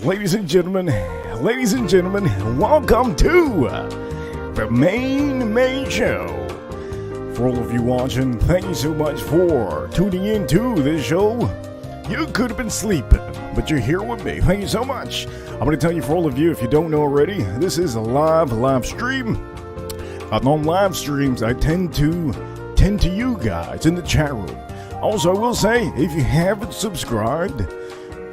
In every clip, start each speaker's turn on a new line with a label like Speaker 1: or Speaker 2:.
Speaker 1: Ladies and gentlemen, welcome to the main show. For all of you watching, thank you so much for tuning in to this show. You could have been sleeping, but you're here with me. Thank you so much. I'm going to tell you, for all of you, if you don't know already, this is a live stream. On live streams, I tend to you guys in the chat room. Also, I will say, if you haven't subscribed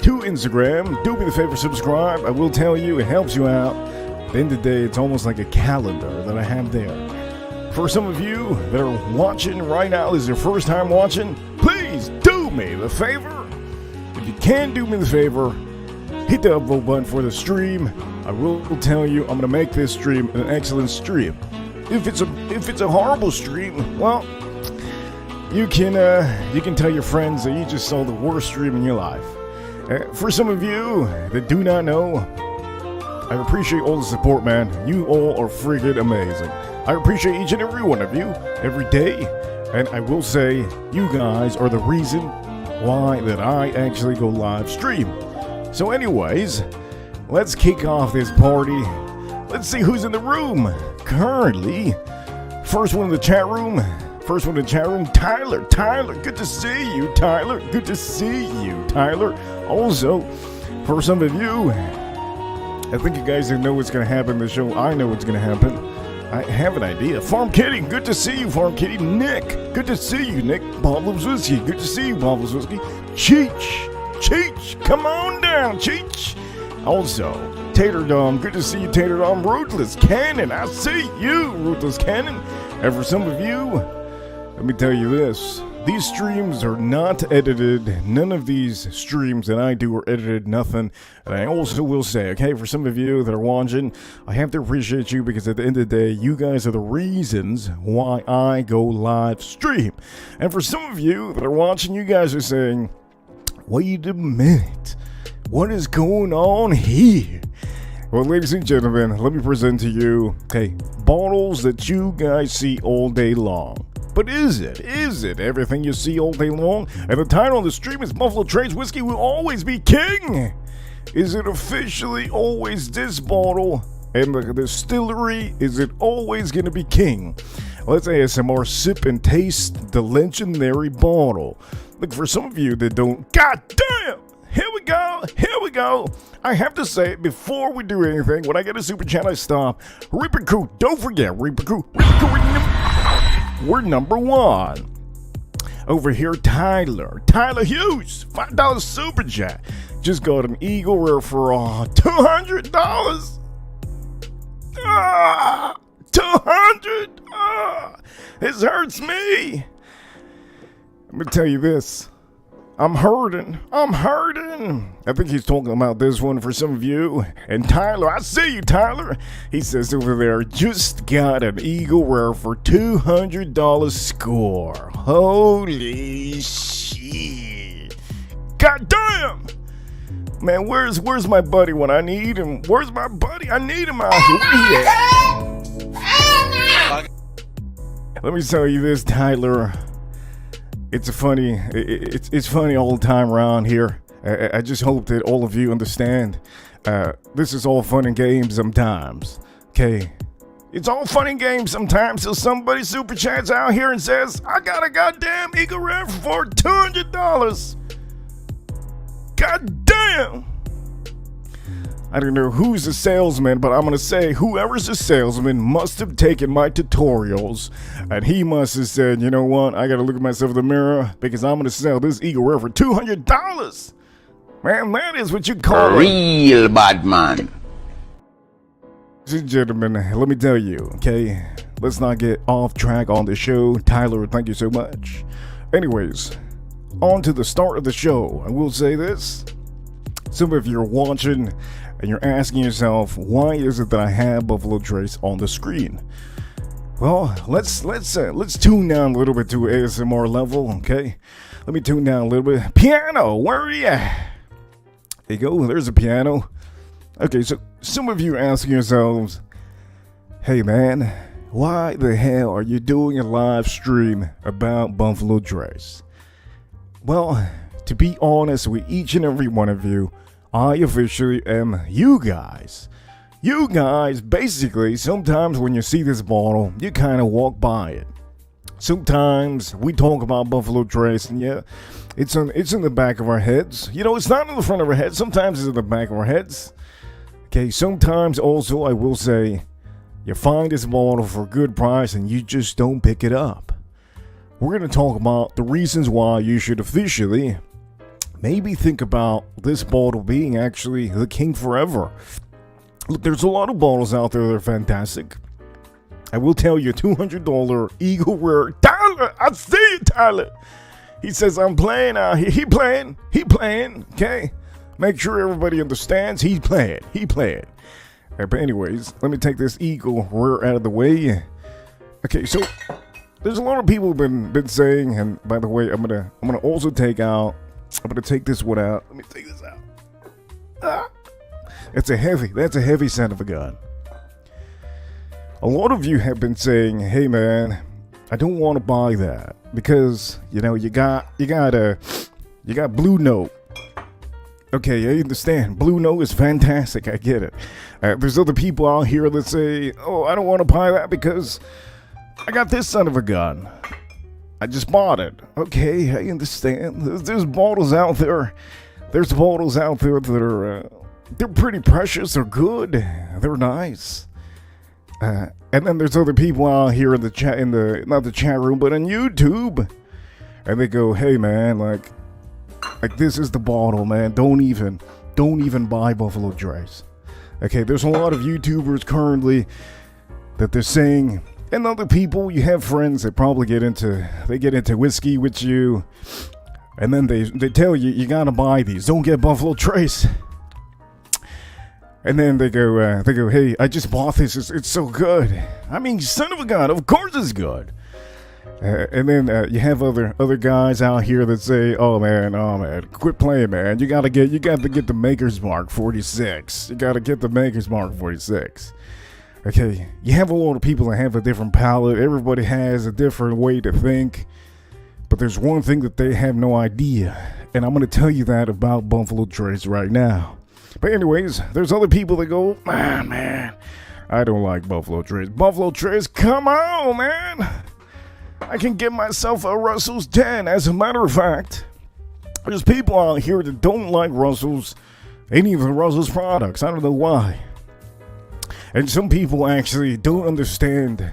Speaker 1: to Instagram, do me the favor, subscribe. I will tell you, it helps you out. At the end of the day, it's almost like a calendar that I have there. For some of you that are watching right now, this is your first time watching, please do me the favor. If you can do me the favor, hit the upvote button for the stream. I will tell you, I'm going to make this stream an excellent stream. If it's a horrible stream, well, you can tell your friends that you just saw the worst stream in your life. For some of you that do not know, I appreciate all the support, man. You all are freaking amazing. I appreciate each and every one of you every day, and I will say you guys are the reason why that I actually go live stream. So anyways, let's kick off this party. Let's see who's in the room currently. First one in the chat room, Tyler. Tyler, good to see you, Tyler. Good to see you, Tyler. Also, for some of you, I think you guys know what's going to happen in the show. I know what's going to happen. I have an idea. Farm Kitty, good to see you, Farm Kitty. Nick, good to see you, Nick. Pablo's Whiskey, good to see you, Pablo's Whiskey. Cheech, come on down, Cheech. Also, Tater Dom, good to see you, Tater Dom. Ruthless Cannon, I see you, Ruthless Cannon. And for some of you, let me tell you this. These streams are not edited. None of these streams that I do are edited, nothing. And I also will say, okay, for some of you that are watching, I have to appreciate you because at the end of the day, you guys are the reasons why I go live stream. And for some of you that are watching, you guys are saying, wait a minute, what is going on here? Well, ladies and gentlemen, let me present to you, okay, bottles that you guys see all day long. But is it everything you see all day long? And the title on the stream is Buffalo Trace Whiskey Will Always Be King. Is it officially always this bottle? And the distillery, is it always going to be king? Let's ASMR sip and taste the legendary bottle. Look, for some of you that don't, God damn! Here we go. I have to say it before we do anything. When I get a super chat, I stop. Reaper Crew, don't forget, Reaper Crew, we're number one. Over here, Tyler Hughes, $5 super chat. Just got an Eagle Rare for $200. $200. This hurts me. Let me tell you this. I'm hurting. I think he's talking about this one for some of you. And Tyler, I see you, Tyler. He says over there, just got an Eagle Rare for $200 score. Holy shit. God damn. Man, where's my buddy when I need him? Where's my buddy? I need him out here. Where he at? Let me tell you this, Tyler. It's funny all the time around here. I just hope that all of you understand. This is all fun and games sometimes. Okay, it's all fun and games sometimes till somebody super chats out here and says, "I got a goddamn Eagle Rare for $200." God damn! I don't know who's the salesman, but I'm gonna say whoever's the salesman must have taken my tutorials and he must have said, you know what, I gotta look at myself in the mirror because I'm gonna sell this Eagle Rare for $200. Man, that is what you call a
Speaker 2: real bad man.
Speaker 1: Ladies and gentlemen, let me tell you, okay, let's not get off track on the show. Tyler, thank you so much. Anyways, on to the start of the show. I will say this. Some of you are watching and you're asking yourself, why is it that I have Buffalo Trace on the screen? Well, let's tune down a little bit to ASMR level, okay? Let me tune down a little bit. Piano, where are you at? There you go, there's a piano. Okay, so some of you are asking yourselves, hey man, why the hell are you doing a live stream about Buffalo Trace? Well, to be honest with each and every one of you, I officially am you guys. You guys, basically, sometimes when you see this bottle, you kind of walk by it. Sometimes we talk about Buffalo Trace, and yeah, it's in the back of our heads. You know, it's not in the front of our heads. Sometimes it's in the back of our heads. Okay, sometimes also I will say, you find this bottle for a good price and you just don't pick it up. We're going to talk about the reasons why you should officially maybe think about this bottle being actually the king forever. Look, there's a lot of bottles out there that are fantastic. I will tell you, $200 Eagle Rare. Tyler, I see you, Tyler. He says, I'm playing out here. He playing, okay? Make sure everybody understands he's playing. But anyways, let me take this Eagle Rare out of the way. Okay, so there's a lot of people been saying, and by the way, I'm gonna also take this one out. Let me take this out. That's a heavy son of a gun. A lot of you have been saying, hey man, I don't want to buy that because you know you got Blue Note. Okay, I understand. Blue Note is fantastic. I get it. There's other people out here that say, oh, I don't want to buy that because I got this son of a gun. I just bought it. Okay, I understand. There's bottles out there. There's bottles out there that are they're pretty precious. They're good. They're nice. And then there's other people out here in the chat, not the chat room, but on YouTube, and they go, "Hey man, like this is the bottle, man. Don't even buy Buffalo Trace." Okay, there's a lot of YouTubers currently that they're saying, and other people, you have friends that probably get into whiskey with you, and then they tell you you gotta buy these. Don't get Buffalo Trace. And then they go, hey, I just bought this. It's so good. I mean, son of a gun, of course it's good. And then you have other guys out here that say, oh man, quit playing, man. You got to get the Maker's Mark 46. You got to get the Maker's Mark 46. Okay, you have a lot of people that have a different palate. Everybody has a different way to think. But there's one thing that they have no idea, and I'm going to tell you that about Buffalo Trace right now. But anyways, there's other people that go, man, I don't like Buffalo Trace. Buffalo Trace, come on, man. I can get myself a Russell's 10. As a matter of fact, there's people out here that don't like any of the Russell's products. I don't know why. And some people actually don't understand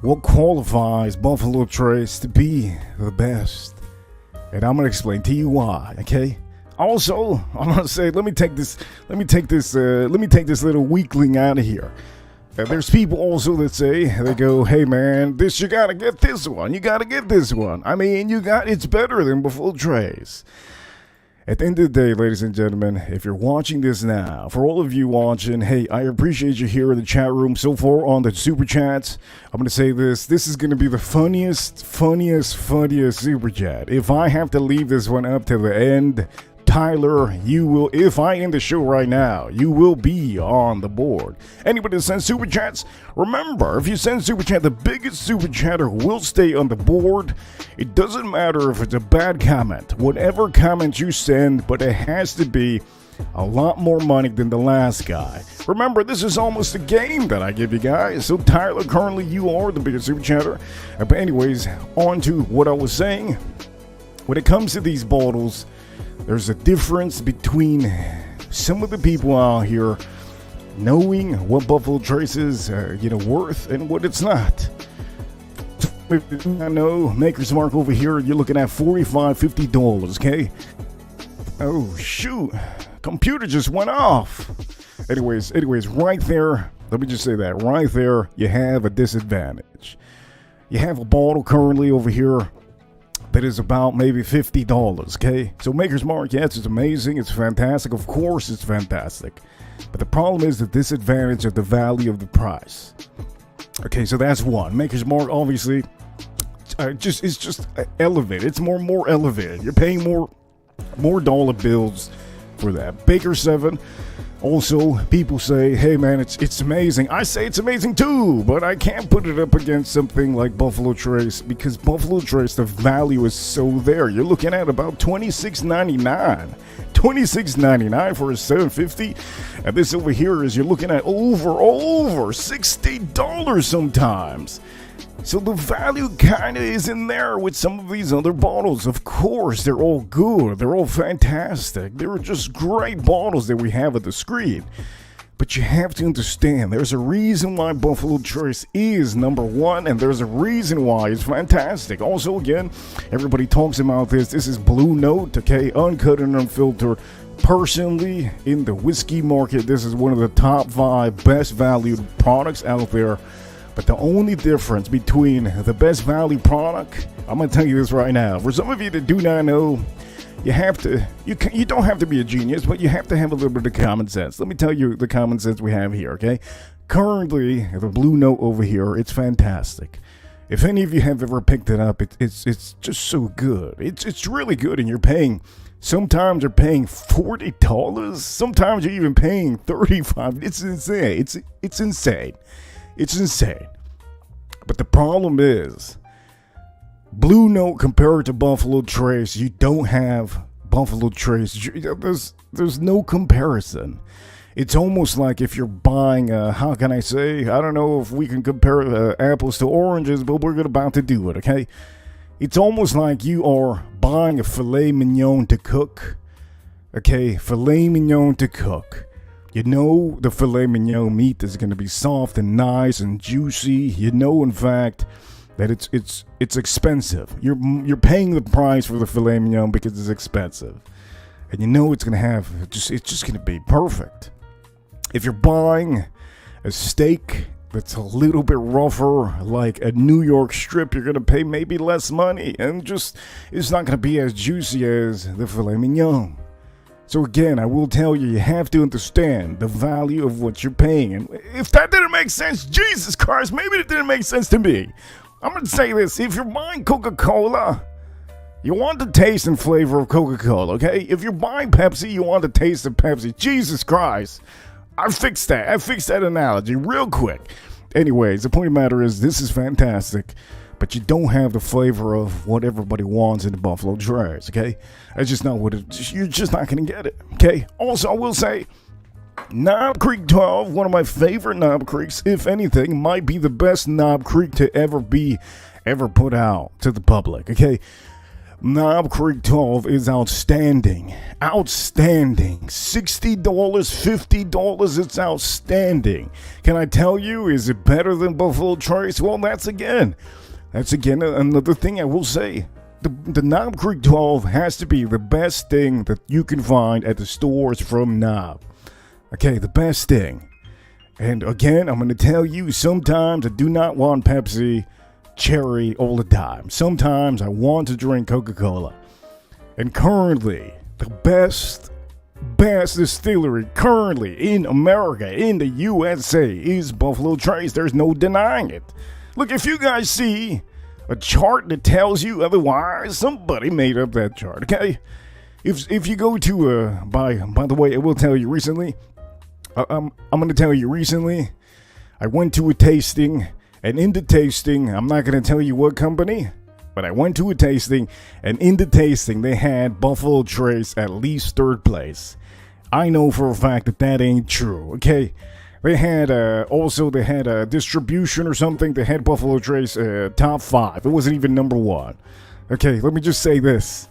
Speaker 1: what qualifies Buffalo Trace to be the best. And I'm going to explain to you why, okay? Also, I'm gonna say, let me take this little weakling out of here. There's people also that say, they go, hey man, you gotta get this one. You gotta get this one. I mean, it's better than Buffalo Trace. At the end of the day, ladies and gentlemen, if you're watching this now, for all of you watching, hey, I appreciate you here in the chat room so far on the Super Chats. I'm going to say this is going to be the funniest Super Chat. If I have to leave this one up to the end, Tyler, you will, if I end the show right now, you will be on the board. Anybody that sends Super Chats, remember, if you send Super Chat, the biggest Super Chatter will stay on the board. It doesn't matter if it's a bad comment, whatever comment you send, but it has to be a lot more money than the last guy. Remember, this is almost a game that I give you guys. So Tyler, currently you are the biggest Super Chatter. But anyways, on to what I was saying. When it comes to these bottles, there's a difference between some of the people out here knowing what Buffalo Trace is, worth and what it's not. I know, Maker's Mark over here, you're looking at $45, $50, okay? Oh, shoot. Computer just went off. Anyways, right there, let me just say that. Right there, you have a disadvantage. You have a bottle currently over here that is about maybe $50, okay? So Maker's Mark, yes, it's amazing, it's fantastic, of course it's fantastic. But the problem is the disadvantage of the value of the price. Okay, so that's one. Maker's Mark, obviously, it's just elevated. It's more elevated. You're paying more dollar bills for that. Baker 7. Also, people say, hey man, it's amazing. I say it's amazing too, but I can't put it up against something like Buffalo Trace because Buffalo Trace, the value is so there. You're looking at about $26.99. $26.99 for a 750, and this over here is you're looking at over $60 sometimes. So the value kind of is in there with some of these other bottles. Of course, they're all good. They're all fantastic. They're just great bottles that we have at the screen. But you have to understand, there's a reason why Buffalo Trace is number one, and there's a reason why it's fantastic. Also, again, everybody talks about this. This is Blue Note, okay? Uncut and unfiltered. Personally, in the whiskey market, this is one of the top 5 best valued products out there. But the only difference between the best value product, I'm going to tell you this right now. For some of you that do not know, you don't have to be a genius, but you have to have a little bit of common sense. Let me tell you the common sense we have here, okay? Currently, the Blue Note over here, it's fantastic. If any of you have ever picked it up, it's just so good. It's really good, and you're paying, sometimes you're paying $40. Sometimes you're even paying $35. It's insane. It's insane. It's insane. But the problem is, Blue Note compared to Buffalo Trace, you don't have Buffalo Trace. There's no comparison. It's almost like if you're buying, how can I say? I don't know if we can compare apples to oranges, but we're about to do it, okay? It's almost like you are buying a filet mignon to cook. Okay, filet mignon to cook. You know the filet mignon meat is going to be soft and nice and juicy. You know, in fact, that it's expensive. You're paying the price for the filet mignon because it's expensive, and you know it's going to have it's just going to be perfect. If you're buying a steak that's a little bit rougher, like a New York strip, you're going to pay maybe less money, and just it's not going to be as juicy as the filet mignon. So again, I will tell you, you have to understand the value of what you're paying. And if that didn't make sense, Jesus Christ, maybe it didn't make sense to me. I'm going to say this. If you're buying Coca-Cola, you want the taste and flavor of Coca-Cola, okay? If you're buying Pepsi, you want the taste of Pepsi. Jesus Christ. I fixed that analogy real quick. Anyways, the point of the matter is this is fantastic. But you don't have the flavor of what everybody wants in the Buffalo Trace, okay? That's just not what you're just not going to get it, okay? Also, I will say, Knob Creek 12, one of my favorite Knob Creeks, if anything, might be the best Knob Creek to ever put out to the public, okay? Knob Creek 12 is outstanding. Outstanding. $60, $50, it's outstanding. Can I tell you, is it better than Buffalo Trace? Well, that's again another thing I will say. The Knob Creek 12 has to be the best thing that you can find at the stores from Knob. Okay, the best thing. And again, I'm going to tell you, sometimes I do not want Pepsi Cherry all the time. Sometimes I want to drink Coca-Cola. And currently, the best distillery currently in America, in the USA, is Buffalo Trace. There's no denying it. Look, if you guys see a chart that tells you otherwise, somebody made up that chart, okay? If you go to, by the way, I will tell you recently, I'm going to tell you recently, I went to a tasting, and in the tasting, I'm not going to tell you what company, but I went to a tasting, and in the tasting, they had Buffalo Trace at least 3rd place. I know for a fact that ain't true, okay? They had a distribution or something. They had Buffalo Trace top 5. It wasn't even number 1. Okay, let me just say this.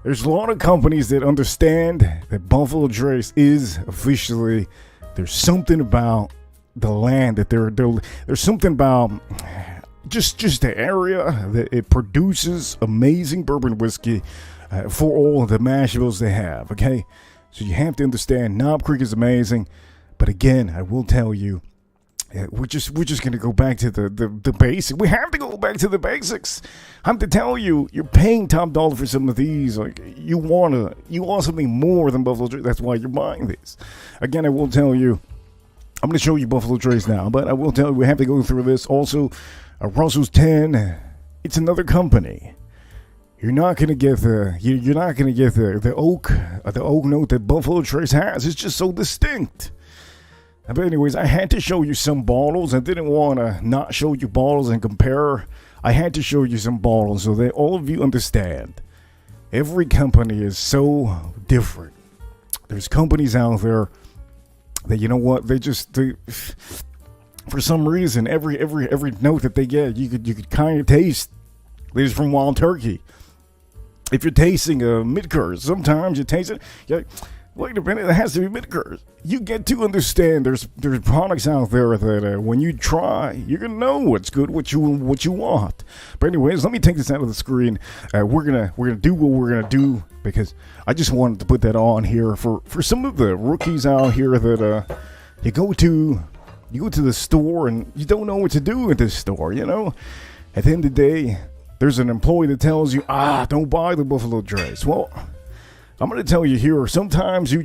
Speaker 1: There's a lot of companies that understand that Buffalo Trace is officially, there's something about the land that there's something about just the area that it produces amazing bourbon whiskey for all of the mash bills they have, okay? So you have to understand Knob Creek is amazing. But again, I will tell you, we're just going to go back to the basics. We have to go back to the basics. I have to tell you, you're paying top dollar for some of these. Like you want something more than Buffalo Trace. That's why you're buying these. Again, I will tell you, I'm going to show you Buffalo Trace now, but I will tell you we have to go through this. Also, Russell's 10, it's another company. you're not gonna get the oak note that Buffalo Trace has. It's just so distinct. But anyways, I had to show you some bottles. I didn't want to not show you bottles and compare. I had to show you some bottles so that all of you understand. Every company is so different. There's companies out there that, you know what, they for some reason every note that they get, you could kind of taste. This is from Wild Turkey. If you're tasting a Midkers, sometimes you taste it. You're like, wait a minute, it has to be Midkers. You get to understand there's products out there that when you try, you're gonna know what's good, what you want. But anyways, let me take this out of the screen. We're gonna do what we're gonna do because I just wanted to put that on here for some of the rookies out here that you go to the store and you don't know what to do at this store. You know, at the end of the day, there's an employee that tells you, don't buy the Buffalo Trace. Well, I'm going to tell you here, sometimes you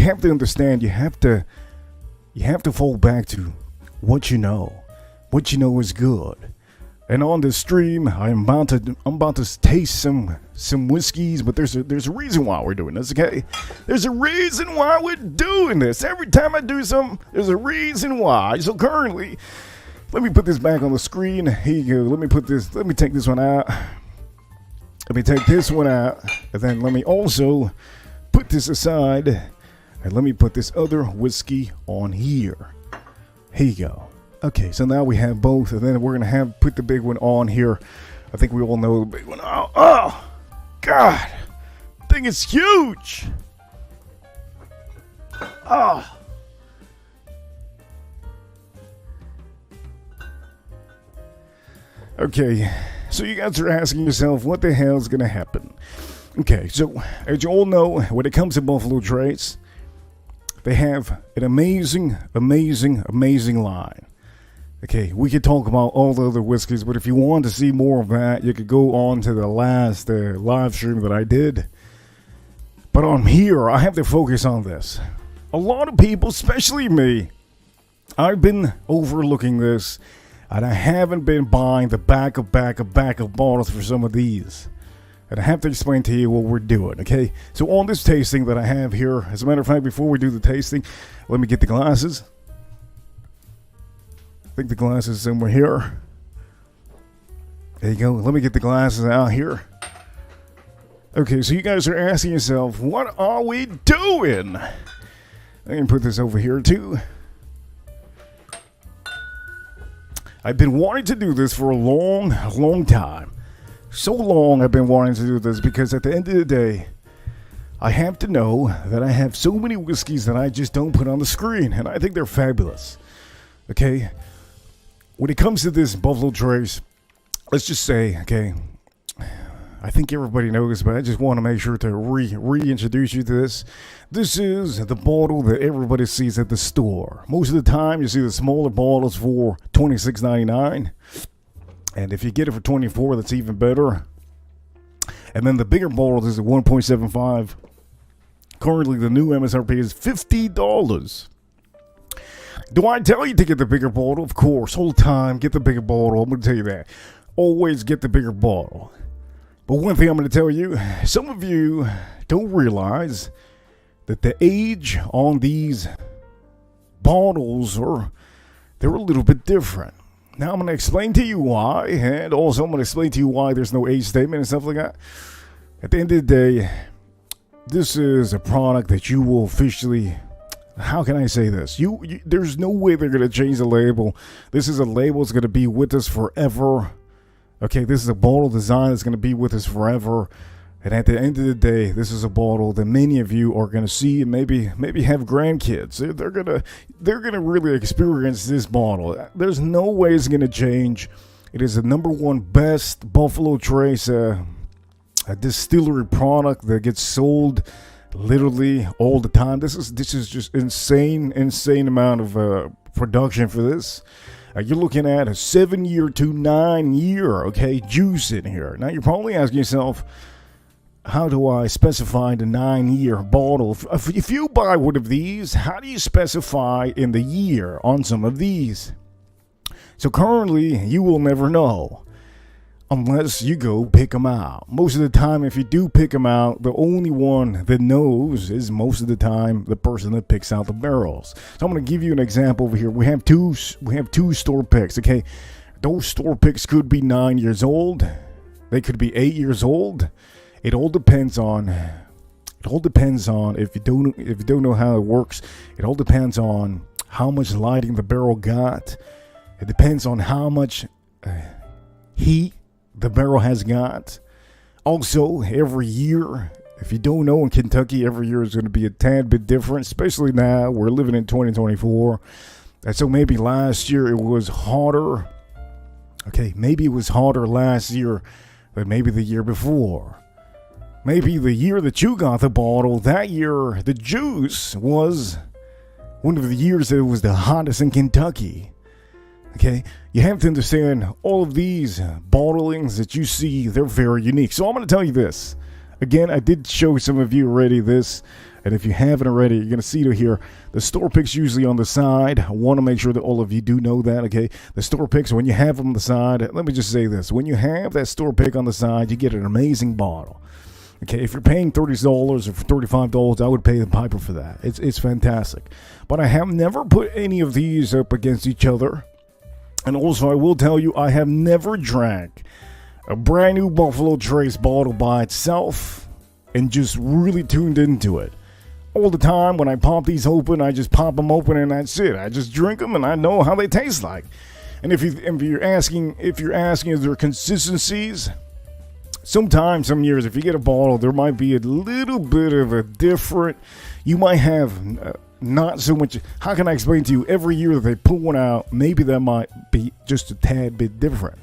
Speaker 1: have to understand, you have to fall back to what you know is good. And on this stream, I'm about to taste some whiskeys, but there's a reason why we're doing this, okay? There's a reason why we're doing this. Every time I do something, there's a reason why. So currently, let me put this back on the screen. Here you go. Let me take this one out. Let me take this one out. And then let me also put this aside. And let me put this other whiskey on here. Here you go. Okay, so now we have both. And then we're going to put the big one on here. I think we all know the big one. Oh, God. The thing is huge. Oh. Okay, so you guys are asking yourself, what the hell is going to happen? Okay, so as you all know, when it comes to Buffalo Trace, they have an amazing line. Okay, we could talk about all the other whiskeys, but if you want to see more of that, you could go on to the last live stream that I did. But on here, I have to focus on this. A lot of people, especially me, I've been overlooking this. And I haven't been buying the back of bottles for some of these. And I have to explain to you what we're doing, okay? So on this tasting that I have here, as a matter of fact, before we do the tasting, let me get the glasses. I think the glasses somewhere here. There you go. Let me get the glasses out here. Okay, so you guys are asking yourself, what are we doing? I can put this over here too. I've been wanting to do this for a long time. So long I've been wanting to do this because at the end of the day, I have to know that I have so many whiskeys that I just don't put on the screen, and I think they're fabulous. Okay? When it comes to this Buffalo Trace, let's just say, okay, I think everybody knows, but I just want to make sure to reintroduce you to this. This is the bottle that everybody sees at the store. Most of the time, you see the smaller bottles for $26.99. And if you get it for $24, that's even better. And then the bigger bottles is at $1.75. Currently, the new MSRP is $50. Do I tell you to get the bigger bottle? Of course, whole time, get the bigger bottle. I'm going to tell you that. Always get the bigger bottle. But one thing I'm going to tell you, some of you don't realize that the age on these bottles they're a little bit different. Now I'm going to explain to you why, and also I'm going to explain to you why there's no age statement and stuff like that. At the end of the day, this is a product that you will officially, how can I say this? There's no way they're going to change the label. This is a label that's going to be with us forever. Okay, this is a bottle design that's going to be with us forever. And at the end of the day, this is a bottle that many of you are going to see and maybe have grandkids. They're gonna really experience this bottle. There's no way it's going to change. It is the #1 best Buffalo Trace a distillery product that gets sold literally all the time. This is just insane amount of production for this. You're looking at a 7-year to 9-year, okay, juice in here. Now, you're probably asking yourself, how do I specify the 9-year bottle? If you buy one of these, how do you specify in the year on some of these? So currently, you will never know. unless you go pick them out. Most of the time, if you do pick them out, the only one that knows is most of the time the person that picks out the barrels. So I'm going to give you an example over here. We have two store picks. Okay, those store picks could be 9 years old. They could be 8 years old. It all depends on. If you don't know how it works. It all depends on how much lighting the barrel got. It depends on how much heat the barrel has got. Also, every year, if you don't know, in Kentucky, every year is going to be a tad bit different, especially now. We're living in 2024. And so maybe last year it was hotter. Okay, maybe it was hotter last year than maybe the year before. Maybe the year that you got the bottle, that year the juice was one of the years that it was the hottest in Kentucky. Okay, you have to understand all of these bottlings that you see, they're very unique. So I'm going to tell you this. Again, I did show some of you already this, and if you haven't already, you're going to see it here. The store picks usually on the side. I want to make sure that all of you do know that, okay? The store picks, when you have them on the side, let me just say this. When you have that store pick on the side, you get an amazing bottle. Okay, if you're paying $30 or $35, I would pay the piper for that. It's fantastic. But I have never put any of these up against each other. And also, I will tell you, I have never drank a brand new Buffalo Trace bottle by itself and just really tuned into it. All the time, when I pop these open, I just pop them open and that's it. I just drink them and I know how they taste like. And if you're asking, is there consistencies? Sometimes, some years, if you get a bottle, there might be a little bit of a different. You might have not so much. How can I explain to you? Every year that they put one out, maybe that might be just a tad bit different.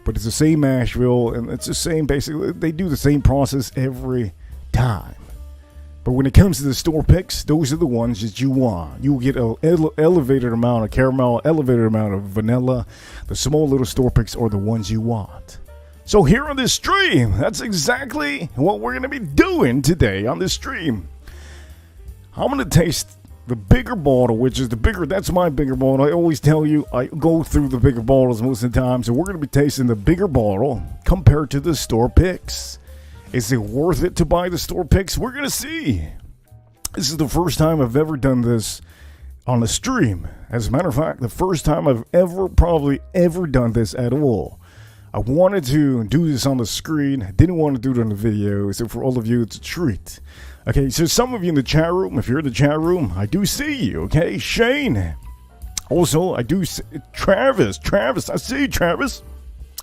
Speaker 1: But it's the same Asheville, and it's the same, basically, they do the same process every time. But when it comes to the store picks, those are the ones that you want. You'll get an elevated amount of caramel, elevated amount of vanilla. The small little store picks are the ones you want. So here on this stream, that's exactly what we're going to be doing today on this stream. I'm going to taste the bigger bottle, which is the bigger, that's my bigger bottle. I always tell you, I go through the bigger bottles most of the time. So we're going to be tasting the bigger bottle compared to the store picks. Is it worth it to buy the store picks? We're going to see. This is the first time I've ever done this on a stream. As a matter of fact, the first time I've probably ever done this at all. I wanted to do this on the screen. I didn't want to do it on the video. So for all of you, it's a treat. Okay, so some of you in the chat room, if you're in the chat room, I do see you, okay? Shane. Also, I do see Travis, I see you, Travis.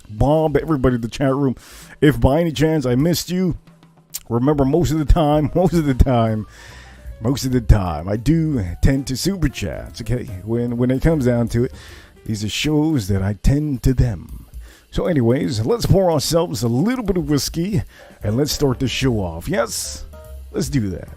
Speaker 1: Bob, everybody in the chat room. If by any chance I missed you, remember most of the time, I do tend to super chats, okay? When it comes down to it, these are shows that I tend to them. So anyways, let's pour ourselves a little bit of whiskey and let's start the show off. Yes? Let's do that.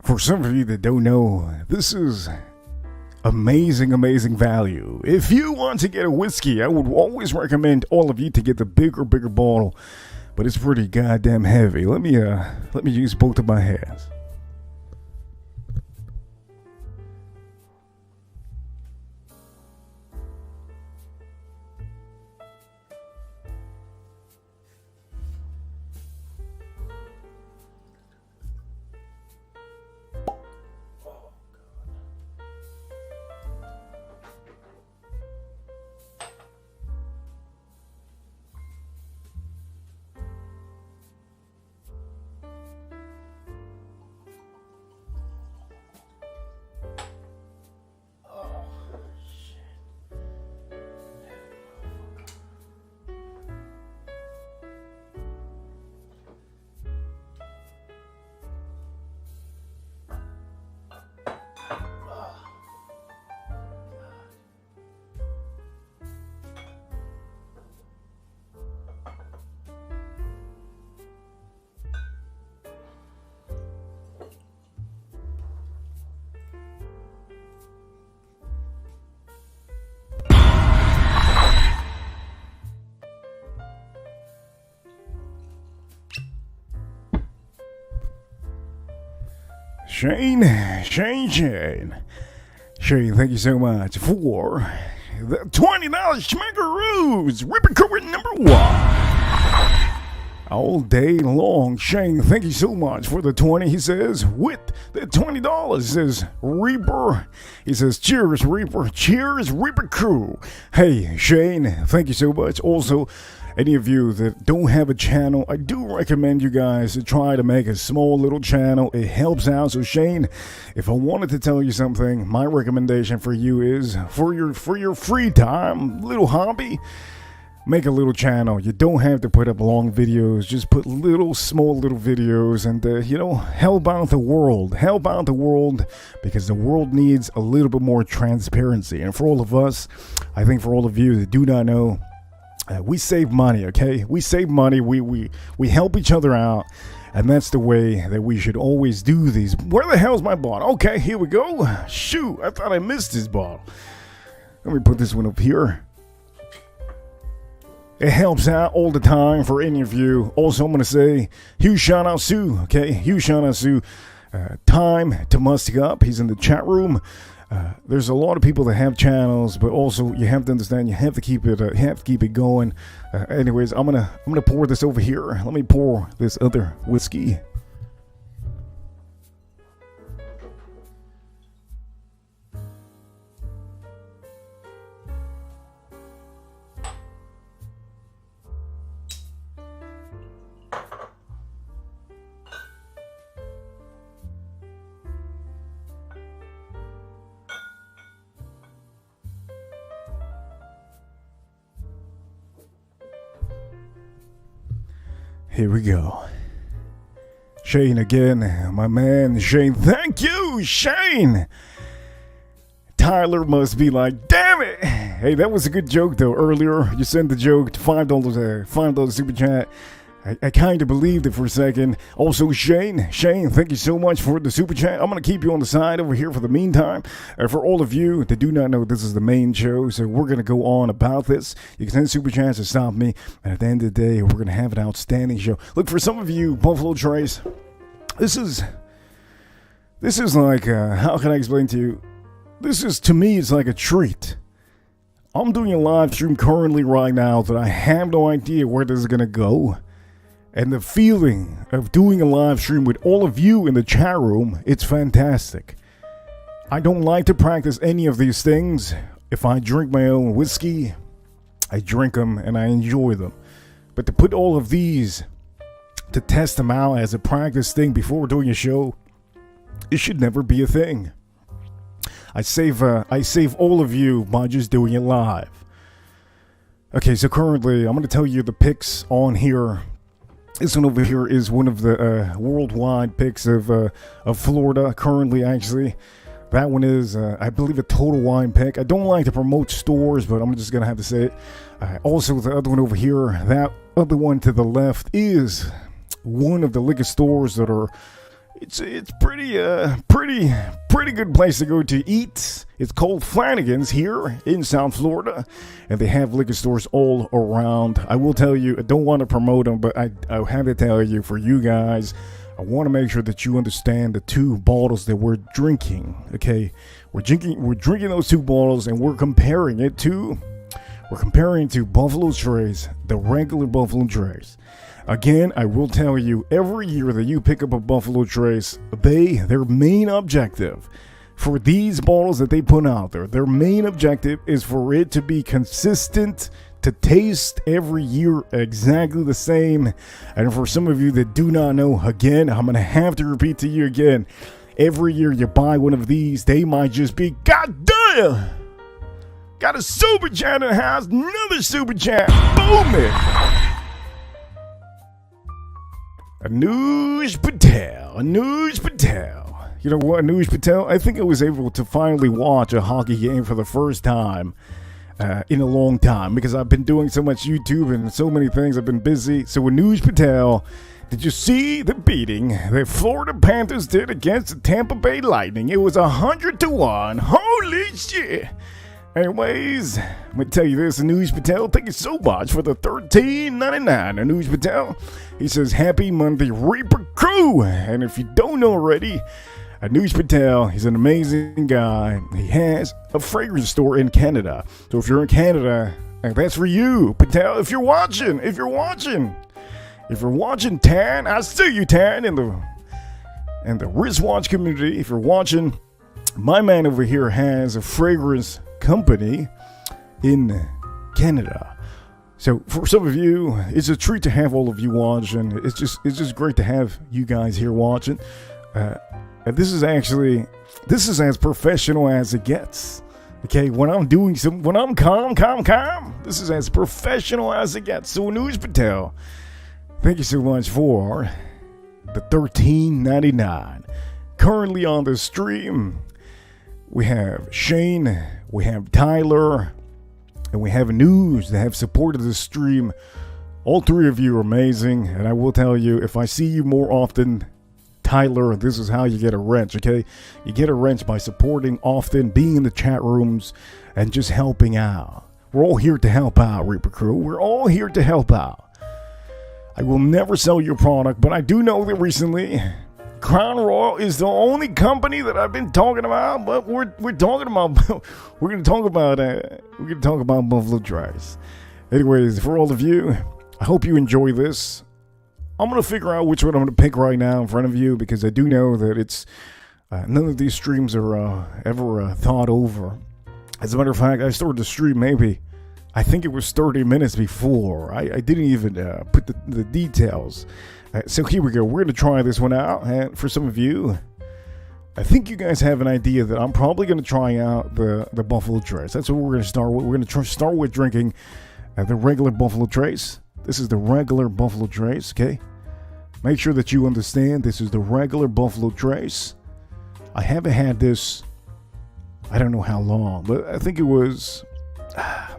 Speaker 1: For some of you that don't know, this is amazing value. If you want to get a whiskey, I would always recommend all of you to get the bigger bottle, but it's pretty goddamn heavy. Let me use both of my hands. Shane, thank you so much for the $20 schmackaroos. Ripper Current number 1. All day long. Shane, thank you so much for the 20. He says, with the $20, he says, Reaper. He says, cheers, Reaper. Cheers, Reaper Crew. Hey, Shane, thank you so much. Also, any of you that don't have a channel, I do recommend you guys to try to make a small little channel. It helps out. So Shane, if I wanted to tell you something, my recommendation for you is for your free time, little hobby, make a little channel. You don't have to put up long videos. Just put small little videos and, help out the world. Help out the world because the world needs a little bit more transparency. And for all of us, I think for all of you that do not know, we save money, okay? We save money. We help each other out. And that's the way that we should always do these. Where the hell's my bottle? Okay, here we go. Shoot, I thought I missed this bottle. Let me put this one up here. It helps out all the time for any of you. Also, I'm going to say, huge shout out Sue, okay? Huge shout out Sue. Time to must up. He's in the chat room. There's a lot of people that have channels, but also you have to understand you have to keep it going. Anyways, I'm gonna pour this over here. Let me pour this other whiskey. Here we go. Shane again, my man Shane. Thank you, Shane. Tyler must be like, damn it. Hey, that was a good joke though. Earlier, you sent the joke to $5 super chat. I kind of believed it for a second. Also, Shane, thank you so much for the super chat. I'm going to keep you on the side over here for the meantime. For all of you that do not know, this is the main show, so we're going to go on about this. You can send super chats to stop me, and at the end of the day, we're going to have an outstanding show. Look, for some of you Buffalo Trace, this is like, how can I explain to you? To me, it's like a treat. I'm doing a live stream currently right now that I have no idea where this is going to go. And the feeling of doing a live stream with all of you in the chat room, it's fantastic. I don't like to practice any of these things. If I drink my own whiskey, I drink them and I enjoy them. But to put all of these, to test them out as a practice thing before doing a show, it should never be a thing. I save all of you by just doing it live. Okay, so currently, I'm going to tell you the picks on here. This one over here is one of the worldwide picks of Florida currently, actually. That one is, I believe, a Total Wine pick. I don't like to promote stores, but I'm just going to have to say it. Also, the other one over here, that other one to the left is one of the liquor stores that are, it's pretty good place to go to eat. It's called Flanagan's here in South Florida, and they have liquor stores all around. I will tell you, I don't want to promote them, but I have to tell you, for you guys, I want to make sure that you understand the two bottles that we're drinking. Okay, we're drinking those two bottles, and we're comparing to Buffalo Trace, the regular Buffalo Trace. Again, I will tell you, every year that you pick up a Buffalo Trace, their main objective for these bottles that they put out there, their main objective is for it to be consistent, to taste every year exactly the same. And for some of you that do not know, again, I'm going to have to repeat to you again, every year you buy one of these, they might just be, God damn! Got a super chat in the house, another super chat, boom it! Anuj Patel. You know what, Anuj Patel? I think I was able to finally watch a hockey game for the first time in a long time because I've been doing so much YouTube and so many things. I've been busy. So Anuj Patel, did you see the beating the Florida Panthers did against the Tampa Bay Lightning? It was 100-1. Holy shit. Anyways, I'm going to tell you this, Anuj Patel, thank you so much for the $13.99. Anuj Patel, he says, happy Monday, Reaper Crew. And if you don't know already, Anuj Patel, he's an amazing guy. He has a fragrance store in Canada. So if you're in Canada, that's for you, Patel. If you're watching, Tan, I see you, Tan, in the wristwatch community. If you're watching, my man over here has a fragrance company in Canada. So for some of you, it's a treat to have all of you watching. It's just great to have you guys here watching. And this is as professional as it gets. Okay, when I'm calm, this is as professional as it gets. So Anuj Patel, thank you so much for the $13.99. Currently on the stream, we have Shane, we have Tyler, and we have News that have supported the stream. All three of you are amazing, and I will tell you, if I see you more often, Tyler, this is how you get a wrench, okay? You get a wrench by supporting often, being in the chat rooms, and just helping out. We're all here to help out, Reaper Crew. We're all here to help out. I will never sell your product, but I do know that recently, Crown Royal is the only company that I've been talking about. But we're talking about we're gonna talk about Buffalo Trace. Anyways, for all of you, I hope you enjoy this. I'm gonna figure out which one I'm gonna pick right now in front of you, because I do know that it's none of these streams are ever thought over. As a matter of fact, I started the stream maybe, I think it was 30 minutes before. I didn't even put the details. So here we go. We're going to try this one out. And for some of you, I think you guys have an idea that I'm probably going to try out the Buffalo Trace. That's what we're going to start with. We're going to start with drinking the regular Buffalo Trace. This is the regular Buffalo Trace, okay? Make sure that you understand this is the regular Buffalo Trace. I haven't had this, I don't know how long, but I think it was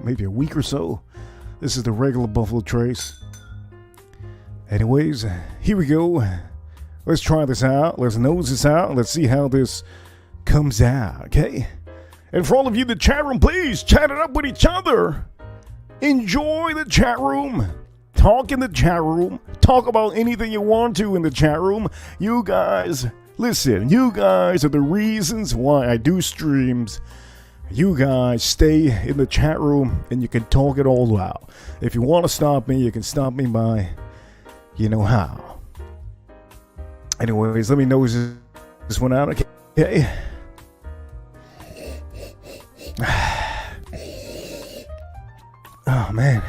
Speaker 1: maybe a week or so. This is the regular Buffalo Trace. Anyways, here we go. Let's try this out. Let's nose this out. Let's see how this comes out, okay? And for all of you in the chat room, please chat it up with each other. Enjoy the chat room. Talk in the chat room. Talk about anything you want to in the chat room. You guys, listen, you guys are the reasons why I do streams. You guys stay in the chat room and you can talk it all out. If you want to stop me, you can stop me by, you know how. Anyways, let me nose this one out, okay? Oh, man.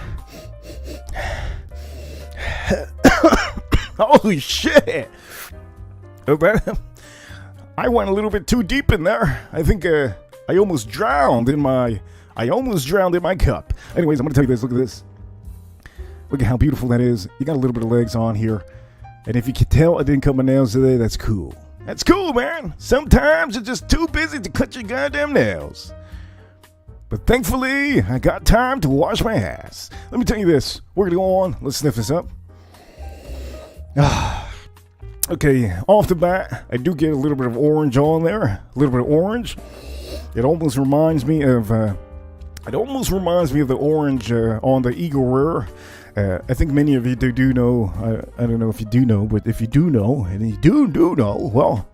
Speaker 1: Holy shit! I went a little bit too deep in there. I think I almost drowned in my cup. Anyways, I'm gonna tell you this. Look at this. Look at how beautiful that is. You got a little bit of legs on here. And if you can tell I didn't cut my nails today, that's cool. That's cool, man. Sometimes you're just too busy to cut your goddamn nails. But thankfully, I got time to wash my ass. Let me tell you this. We're gonna go on. Let's sniff this up. Okay, off the bat, I do get a little bit of orange on there. A little bit of orange. It almost reminds me of the orange on the Eagle Rare. I think many of you do know. I don't know if you do know, but if you do know, and you do know, well,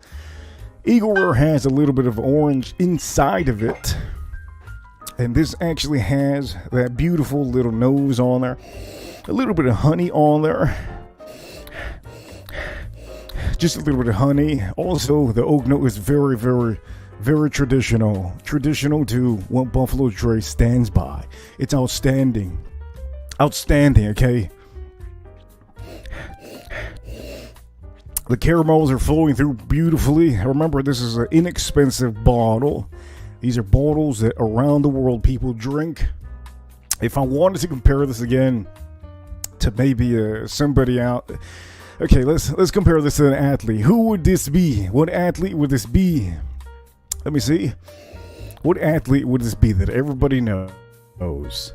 Speaker 1: Eagle Rare has a little bit of orange inside of it. And this actually has that beautiful little nose on there. A little bit of honey on there. Just a little bit of honey. Also, the oak note is very, very, very traditional. Traditional to what Buffalo Trace stands by. It's outstanding. Outstanding, okay? The caramels are flowing through beautifully. Remember, this is an inexpensive bottle. These are bottles that around the world people drink. If I wanted to compare this again to maybe somebody out... Okay, let's compare this to an athlete. Who would this be? What athlete would this be? Let me see. What athlete would this be that everybody knows?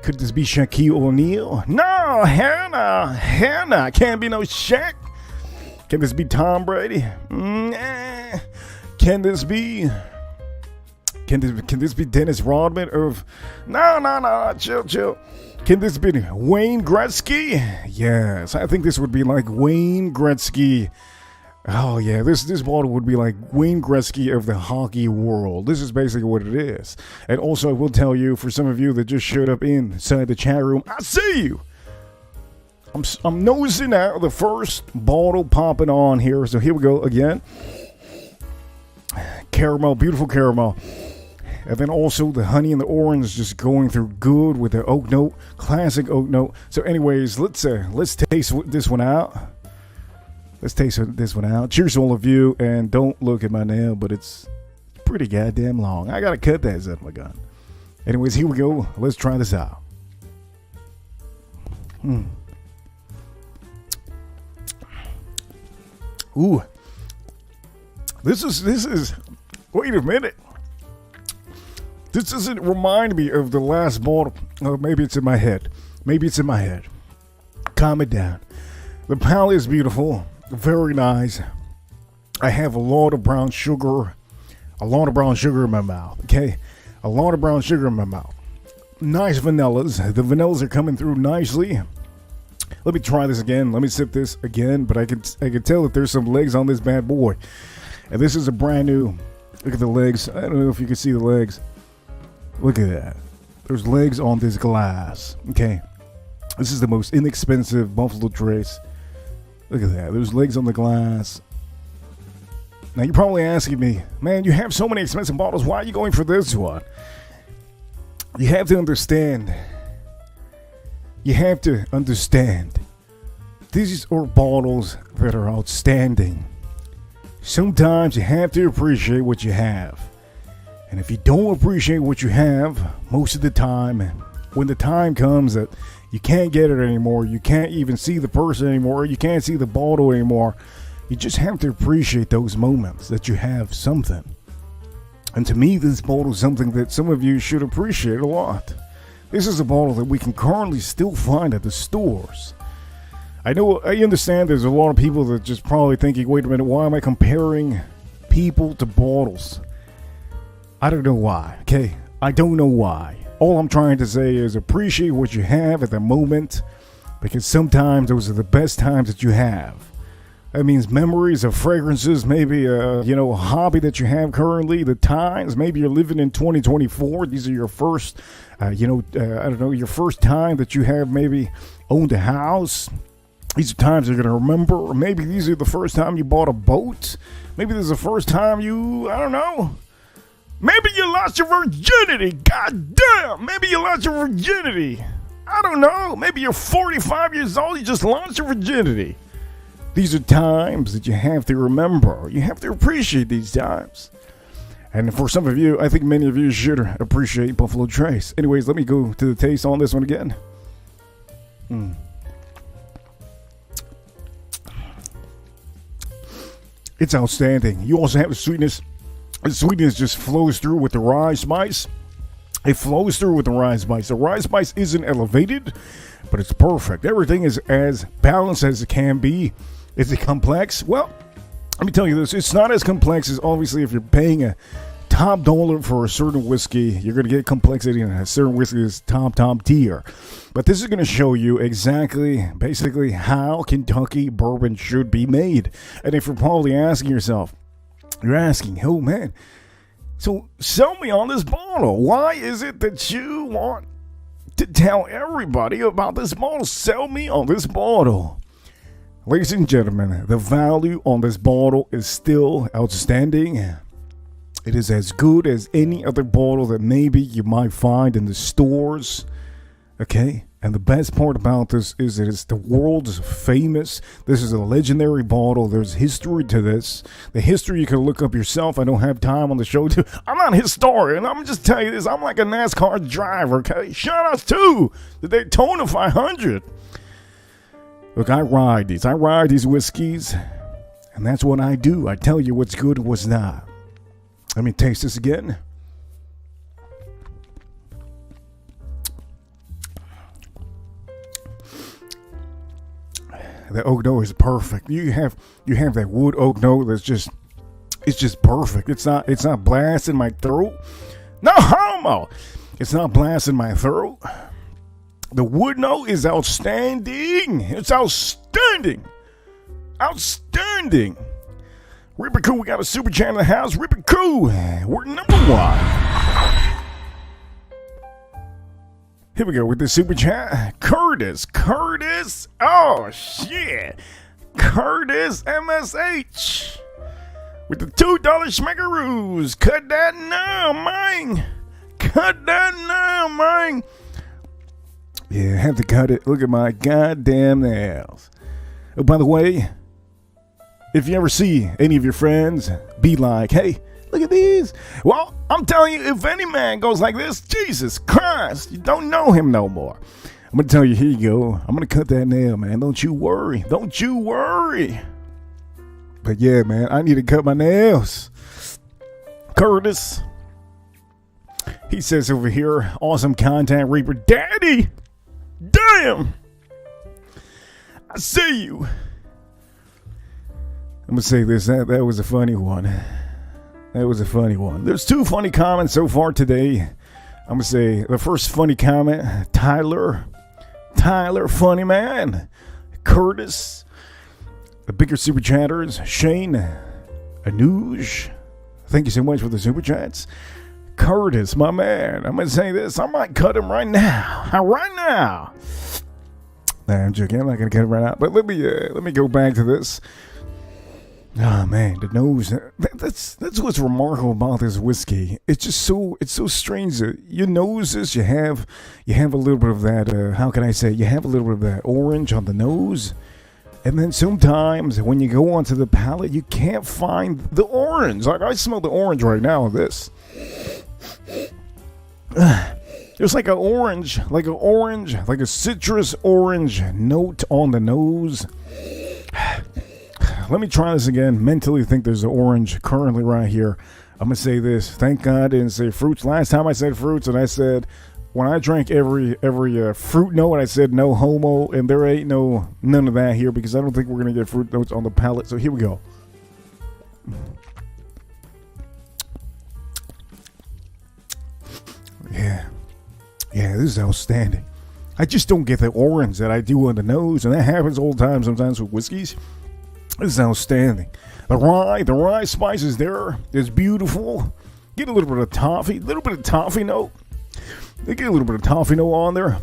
Speaker 1: Could this be Shaquille O'Neal? No, Hannah. Can't be no Shaq. Can this be Tom Brady? Nah. Can this be Dennis Rodman? No, chill. Can this be Wayne Gretzky? Yes, I think this would be like Wayne Gretzky Oh yeah, this bottle would be like Wayne Gretzky of the hockey world. This is basically what it is. And also, I will tell you, for some of you that just showed up inside the chat room, I see you. I'm nosing out the first bottle popping on here. So here we go again. Caramel, beautiful caramel. And then also the honey and the orange just going through good with the oak note, classic oak note. So anyways, let's taste this one out. Let's taste this one out. Cheers to all of you, and don't look at my nail, but it's pretty goddamn long. I gotta cut that out of my gun. Anyways, here we go. Let's try this out. Ooh. This is. Wait a minute. This doesn't remind me of the last bottle. Oh, maybe it's in my head. Maybe it's in my head. Calm it down. The palate is beautiful. Very nice. I have a lot of brown sugar. A lot of brown sugar in my mouth. Okay? A lot of brown sugar in my mouth. Nice vanillas. The vanillas are coming through nicely. Let me try this again. Let me sip this again. But I can tell that there's some legs on this bad boy. And this is a brand new. Look at the legs. I don't know if you can see the legs. Look at that. There's legs on this glass. Okay. This is the most inexpensive Buffalo Trace. Look at that. There's legs on the glass. Now you're probably asking me, man, you have so many expensive bottles. Why are you going for this one? You have to understand. You have to understand. These are bottles that are outstanding. Sometimes you have to appreciate what you have. And if you don't appreciate what you have, most of the time, when the time comes that you can't get it anymore, you can't even see the person anymore, you can't see the bottle anymore, you just have to appreciate those moments that you have something. And to me, this bottle is something that some of you should appreciate a lot. This is a bottle that we can currently still find at the stores. I understand there's a lot of people that just probably thinking, wait a minute, why am I comparing people to bottles? I don't know why, okay? I don't know why. All I'm trying to say is appreciate what you have at the moment, because sometimes those are the best times that you have. That means memories of fragrances, maybe a hobby that you have currently, the times, maybe you're living in 2024. These are your first, your first time that you have maybe owned a house. These are times you're going to remember. Or maybe these are the first time you bought a boat. Maybe this is the first time maybe you lost your virginity. God damn. Maybe you lost your virginity. I don't know. Maybe you're 45 years old. You just lost your virginity. These are times that you have to remember. You have to appreciate these times. And for some of you, I think many of you should appreciate Buffalo Trace. Anyways, let me go to the taste on this one again. It's outstanding. You also have the sweetness. The sweetness just flows through with the rye spice. It flows through with the rye spice. The rye spice isn't elevated, but it's perfect. Everything is as balanced as it can be. Is it complex? Well, let me tell you this. It's not as complex as obviously if you're paying a top dollar for a certain whiskey, you're going to get complexity in a certain whiskey is top tier. But this is going to show you basically how Kentucky bourbon should be made. And if you're probably asking yourself, oh man, so sell me on this bottle. Why is it that you want to tell everybody about this bottle? Sell me on this bottle. Ladies and gentlemen, the value on this bottle is still outstanding. It is as good as any other bottle that maybe you might find in the stores. Okay? And the best part about this is that it's the world's famous. This is a legendary bottle. There's history to this. The history you can look up yourself. I don't have time on the show to. I'm not a historian. I'm just telling you this. I'm like a NASCAR driver, okay? Shout outs to the Daytona 500. Look, I ride these whiskeys. And that's what I do. I tell you what's good and what's not. Let me taste this again. The oak note is perfect. You have that wood oak note that's just perfect. It's not blasting my throat. No homo. It's not blasting my throat. The wood note is outstanding. It's outstanding. Outstanding. Reaper Cool, we got a super chat in the house. Reaper Cool, we're number 1. Here we go with the super chat. Curtis. Oh, shit. Curtis MSH. With the $2 schmeckaroos. Cut that now, man. Cut that now, man. Yeah, I have to cut it. Look at my goddamn nails. Oh, by the way, if you ever see any of your friends be like, hey, look at these. Well, I'm telling you, if any man goes like this, Jesus Christ, you don't know him no more. I'm going to tell you, here you go. I'm going to cut that nail, man. Don't you worry. Don't you worry. But yeah, man, I need to cut my nails. Curtis. He says over here, awesome content, Reaper Daddy. Damn. I see you. I'm going to say this. That was a funny one. That was a funny one. There's 2 funny comments so far today. I'm going to say the first funny comment, Tyler, funny man. Curtis, the bigger super chatters, Shane, Anuj, thank you so much for the super chats. Curtis, my man, I'm going to say this. I might cut him right now. Right now. Nah, I'm joking. I'm not going to cut him right now. But let me go back to this. Oh man, the nose. That's what's remarkable about this whiskey. It's just so strange that your noses, you have a little bit of that. How can I say? You have a little bit of that orange on the nose, and then sometimes when you go onto the palate, you can't find the orange. Like I smell the orange right now. This. There's like a citrus orange note on the nose. Let me try this again. Mentally think there's an orange currently right here. I'm going to say this. Thank God I didn't say fruits. Last time I said fruits, and I said, when I drank every fruit note, I said no homo, and there ain't none of that here because I don't think we're going to get fruit notes on the palate. So here we go. Yeah, this is outstanding. I just don't get the orange that I do on the nose, and that happens all the time sometimes with whiskeys. This is outstanding. The rye spice is there. It's beautiful. Get a little bit of toffee note. They get a little bit of toffee note on there.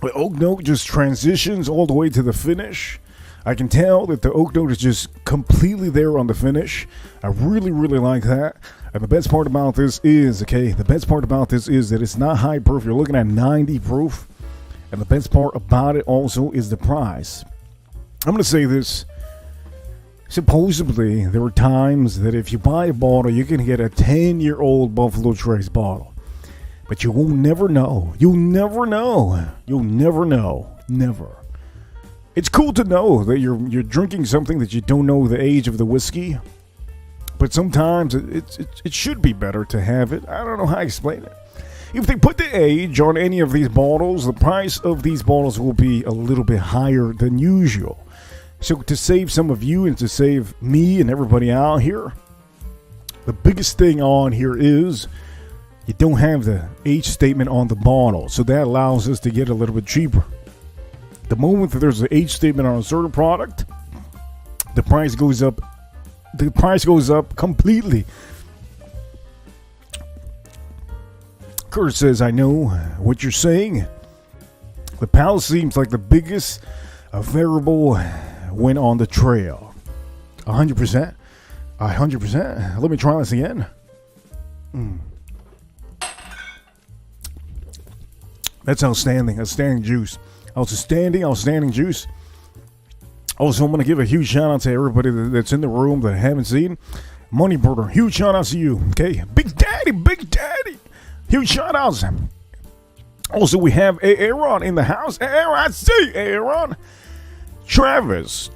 Speaker 1: The oak note just transitions all the way to the finish. I can tell that the oak note is just completely there on the finish. I really, really like that. And the best part about this is, that it's not high proof. You're looking at 90 proof. And the best part about it also is the price. I'm going to say this. Supposedly, there are times that if you buy a bottle, you can get a 10-year-old Buffalo Trace bottle. But you will never know. You'll never know. Never. It's cool to know that you're drinking something that you don't know the age of the whiskey. But sometimes it should be better to have it. I don't know how to explain it. If they put the age on any of these bottles, the price of these bottles will be a little bit higher than usual. So to save some of you and to save me and everybody out here, the biggest thing on here is you don't have the age statement on the bottle. So that allows us to get a little bit cheaper. The moment that there's an age statement on a certain product, the price goes up. The price goes up completely. Kurt says, I know what you're saying. The palate seems like the biggest variable when on the trail. 100%. 100%. Let me try this again. That's outstanding. Outstanding juice. Outstanding juice. Also, I'm going to give a huge shout out to everybody that's in the room that I haven't seen. Money Brother, huge shout out to you. Okay, Big Daddy. Huge shout outs. Also, we have Aaron in the house. Aaron, I see Aaron. Travis,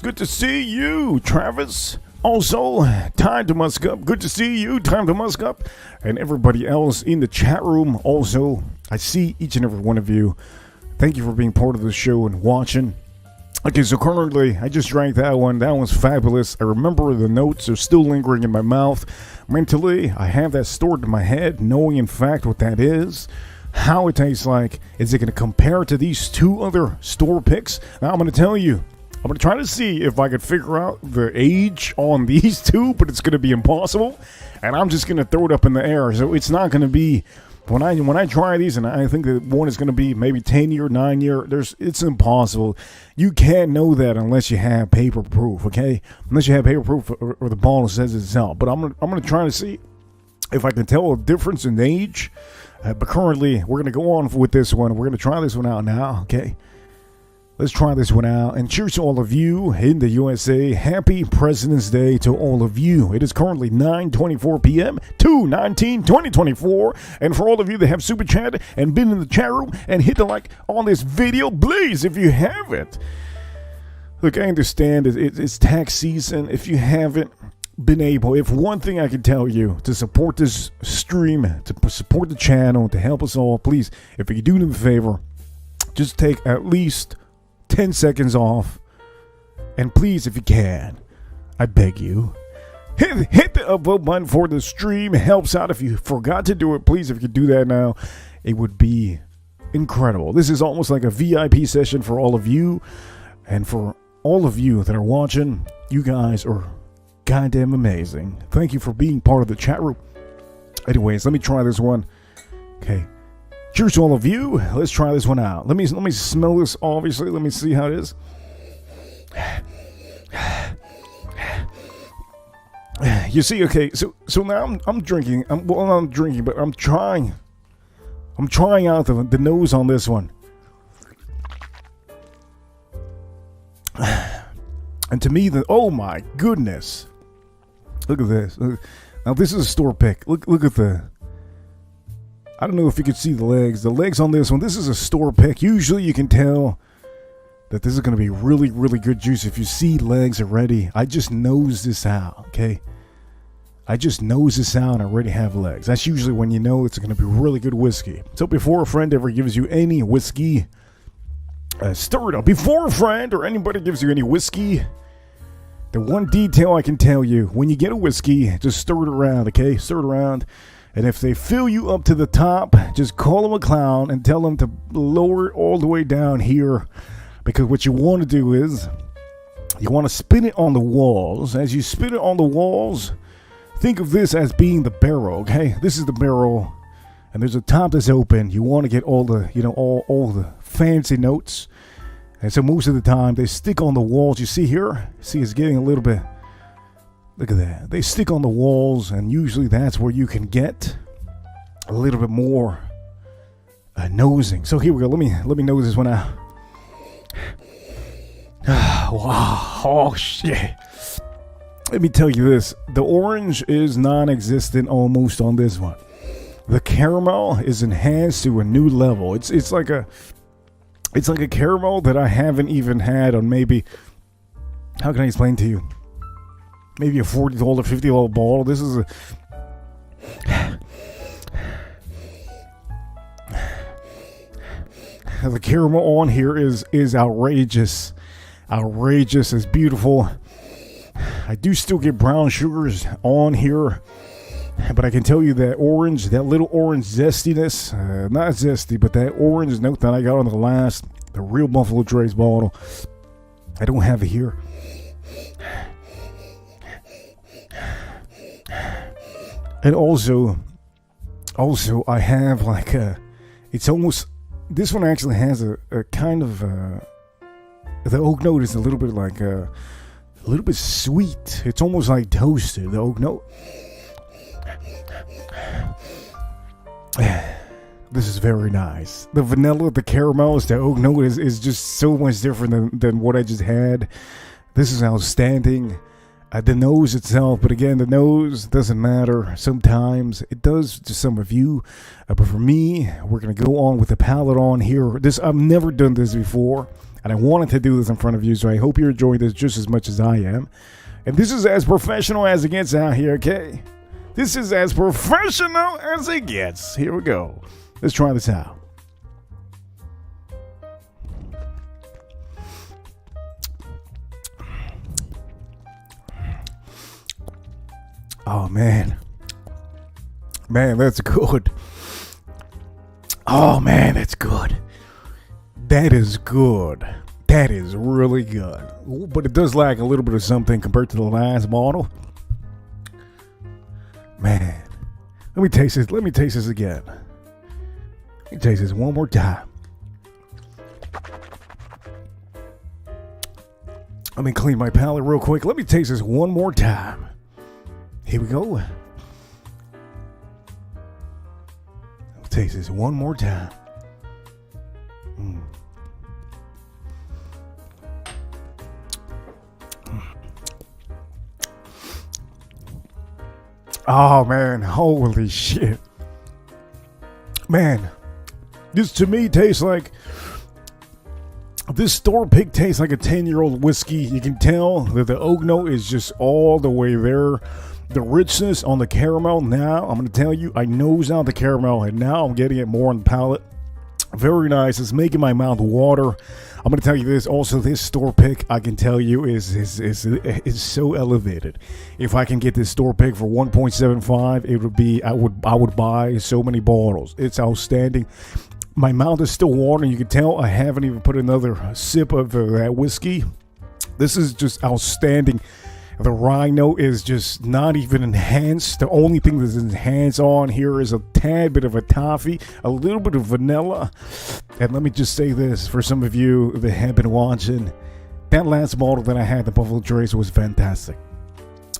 Speaker 1: good to see you, Travis. Also, Time to Musk Up, good to see you, Time to Musk Up. And everybody else in the chat room. Also, I see each and every one of you. Thank you for being part of the show and watching. Okay, so currently, I just drank that one. That one's fabulous. I remember the notes are still lingering in my mouth. Mentally, I have that stored in my head, knowing in fact what that is, how it tastes like. Is it going to compare to these 2 other store picks? Now, I'm going to tell you, I'm going to try to see if I could figure out the age on these two, but it's going to be impossible. And I'm just going to throw it up in the air. So it's not going to be, when I try these, and I think that one is going to be maybe 10-year, 9-year, it's impossible. You can't know that unless you have paper proof, okay? Unless you have paper proof or the ball says itself. But I'm going to try to see if I can tell a difference in age. But currently, we're going to go on with this one. We're going to try this one out now, okay? Let's try this one out. And cheers to all of you in the USA. Happy President's Day to all of you. It is currently 9:24 p.m. 2/19/2024. And for all of you that have super chat and been in the chat room and hit the like on this video, please, if you haven't. Look, I understand it's tax season. If you haven't been able, if one thing I can tell you to support this stream, to support the channel, to help us all, please, if you could do me a favor, just take at least 10 seconds off, and please, if you can, I beg you, hit the upvote button for the stream. It helps out. If you forgot to do it, please, if you could do that now, it would be incredible. This is almost like a VIP session for all of you, and for all of you that are watching, you guys are goddamn amazing. Thank you for being part of the chat room. Anyways, let me try this one. Okay. Cheers to all of you. Let's try this one out. Let me smell this, obviously. Let me see how it is. You see, okay, so now I'm drinking. Well, I'm not drinking, but I'm trying out the nose on this one. And to me, oh my goodness. Look at this. Now this is a store pick. Look at the, I don't know if you could see the legs. The legs on this one, this is a store pick. Usually you can tell that this is going to be really, really good juice if you see legs already. I just nose this out, okay? I just nose this out and I already have legs. That's usually when you know it's going to be really good whiskey. So before a friend ever gives you any whiskey, stir it up. Before a friend or anybody gives you any whiskey, the one detail I can tell you, when you get a whiskey, just stir it around, okay? Stir it around. And if they fill you up to the top, just call them a clown and tell them to lower it all the way down here. Because what you want to do is, you want to spin it on the walls. As you spin it on the walls, think of this as being the barrel, okay? This is the barrel, and there's a top that's open. You want to get all the, all the fancy notes. And so most of the time, they stick on the walls. You see here? See, it's getting a little bit... Look at that. They stick on the walls, and usually that's where you can get a little bit more nosing. So here we go. Let me nose this one out. Wow. Oh, shit. Let me tell you this. The orange is non-existent almost on this one. The caramel is enhanced to a new level. It's like a caramel that I haven't even had on maybe... How can I explain to you? Maybe a $40, $50 bottle. This is a... The caramel on here is outrageous. Outrageous. It's beautiful. I do still get brown sugars on here. But I can tell you that orange, that little orange zestiness, not zesty, but that orange note that I got on the real Buffalo Trace bottle, I don't have it here. And also I have like it's almost, this one actually has a kind of, the oak note is a little bit like, a little bit sweet. It's almost like toasted, the oak note. This is very nice. The vanilla, the caramels, the oak note is just so much different than what I just had. This is outstanding. The nose itself, but again, the nose doesn't matter. Sometimes it does to some of you, but for me, we're gonna go on with the palette on here. I've never done this before, and I wanted to do this in front of you, so I hope you're enjoying this just as much as I am. And this is as professional as it gets out here, okay? This is as professional as it gets. Here we go. Let's try this out. Oh, man. Man, that's good. Oh, man, that's good. That is good. That is really good. But it does lack a little bit of something compared to the last bottle. Man. Let me taste this. Let me taste this again. Let me taste this one more time. Let me clean my palate real quick. Let me taste this one more time. Here we go. Let me taste this one more time. Oh man, holy shit. Man, this to me tastes like, this store pick tastes like a 10-year-old whiskey. You can tell that the oak note is just all the way there. The richness on the caramel, now I'm going to tell you, I nose out the caramel and now I'm getting it more on the palate. Very nice. It's making my mouth water. I'm going to tell you this. Also, this store pick, I can tell you, is so elevated. If I can get this store pick for 1.75, it would be, I would buy so many bottles. It's outstanding. My mouth is still watering. You can tell I haven't even put another sip of that whiskey. This is just outstanding. The rye note is just not even enhanced. The only thing that's enhanced on here is a tad bit of a toffee, a little bit of vanilla. And let me just say this, for some of you that have been watching, that last bottle that I had, the Buffalo Trace, was fantastic.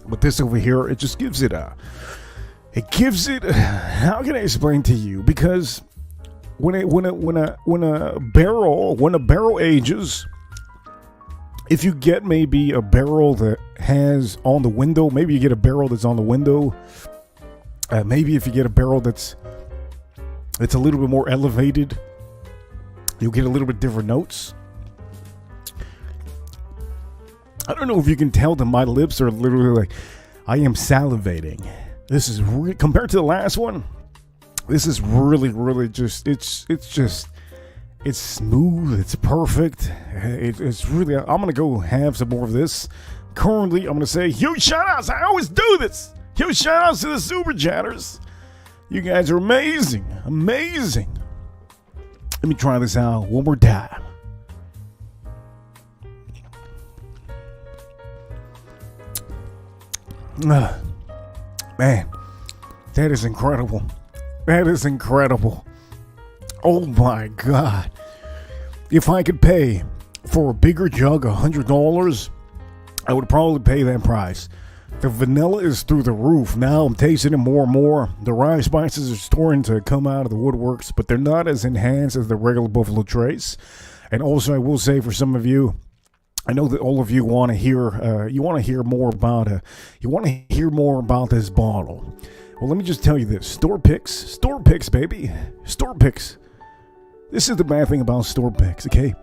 Speaker 1: But this over here, it just gives it how can I explain to you? Because when a barrel ages, if you get maybe a barrel that has on the window, maybe you get a barrel that's on the window. Maybe if you get a barrel that's a little bit more elevated, you'll get a little bit different notes. I don't know if you can tell that my lips are literally like, I am salivating. This is compared to the last one. This is really just, it's smooth, it's perfect. It's really, I'm going to go have some more of this. Currently, I'm going to say huge shout outs. I always do this. Huge shout outs to the Super Chatters. You guys are amazing. Amazing. Let me try this out one more time. Man, that is incredible. That is incredible. Oh my God. If I could pay for a bigger jug $100, I would probably pay that price. The vanilla is through the roof. Now I'm tasting it more and more. The rye spices are starting to come out of the woodworks, but they're not as enhanced as the regular Buffalo Trace. And also, I will say for some of you, I know that all of you want to hear more about this bottle. Well, let me just tell you this. Store picks, baby. Store picks. This is the bad thing about store picks, okay?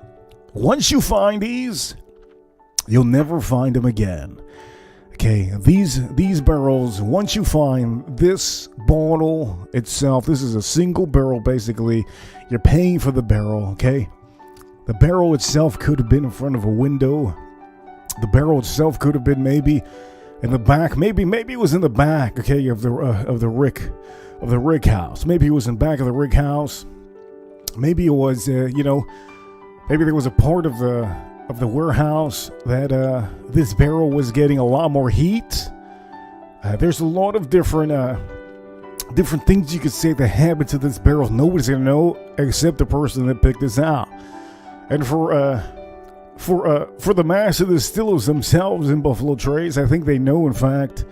Speaker 1: Once you find these, you'll never find them again. Okay, these barrels, once you find this bottle itself, this is a single barrel basically. You're paying for the barrel, okay? The barrel itself could have been in front of a window. The barrel itself could have been maybe in the back. Maybe it was in the back, okay, of the rick house. Maybe it was in the back of the rick house. Maybe it was, maybe there was a part of the warehouse that this barrel was getting a lot more heat. There's a lot of different things you could say that happened to this barrel. Nobody's gonna know except the person that picked this out. And for the master distillers themselves in Buffalo Trace, I think they know, in fact,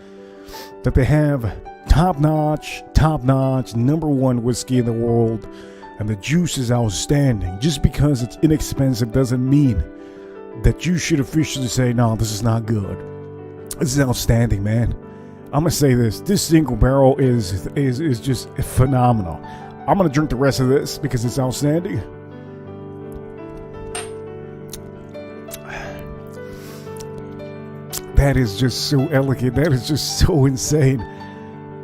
Speaker 1: that they have top-notch, #1 whiskey in the world, and the juice is outstanding. Just because it's inexpensive doesn't mean that you should officially say, no, this is not good. This is outstanding, man. I'm gonna say this single barrel is just phenomenal. I'm gonna drink the rest of this because it's outstanding. That is just so elegant. That is just so insane.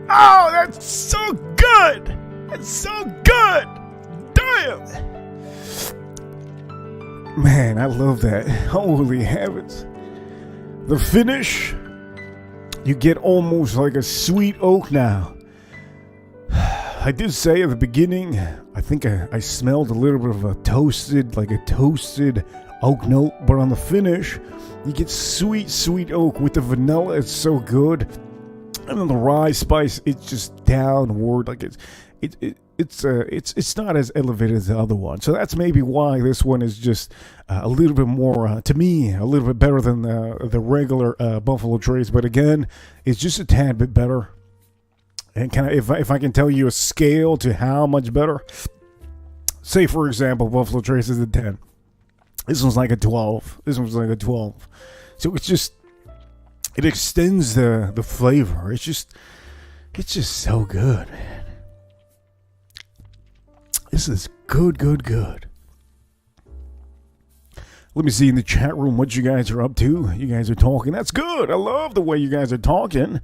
Speaker 1: Oh, that's so good. That's so good. Damn. Man, I love that. Holy heavens. The finish, you get almost like a sweet oak now. I did say at the beginning, I think I smelled a little bit of a toasted oak note, but on the finish, you get sweet oak with the vanilla. It's so good, and then the rye spice, it's just downward. Like it's not as elevated as the other one. So that's maybe why this one is just a little bit more, to me, a little bit better than the regular Buffalo Trace. But again, it's just a tad bit better. And if I can tell you a scale to how much better, say for example, Buffalo Trace is a 10. This one's like a 12. This one's like a 12. So it's just, it extends the flavor. It's just so good, man. This is good. Let me see in the chat room what you guys are up to. You guys are talking. That's good. I love the way you guys are talking.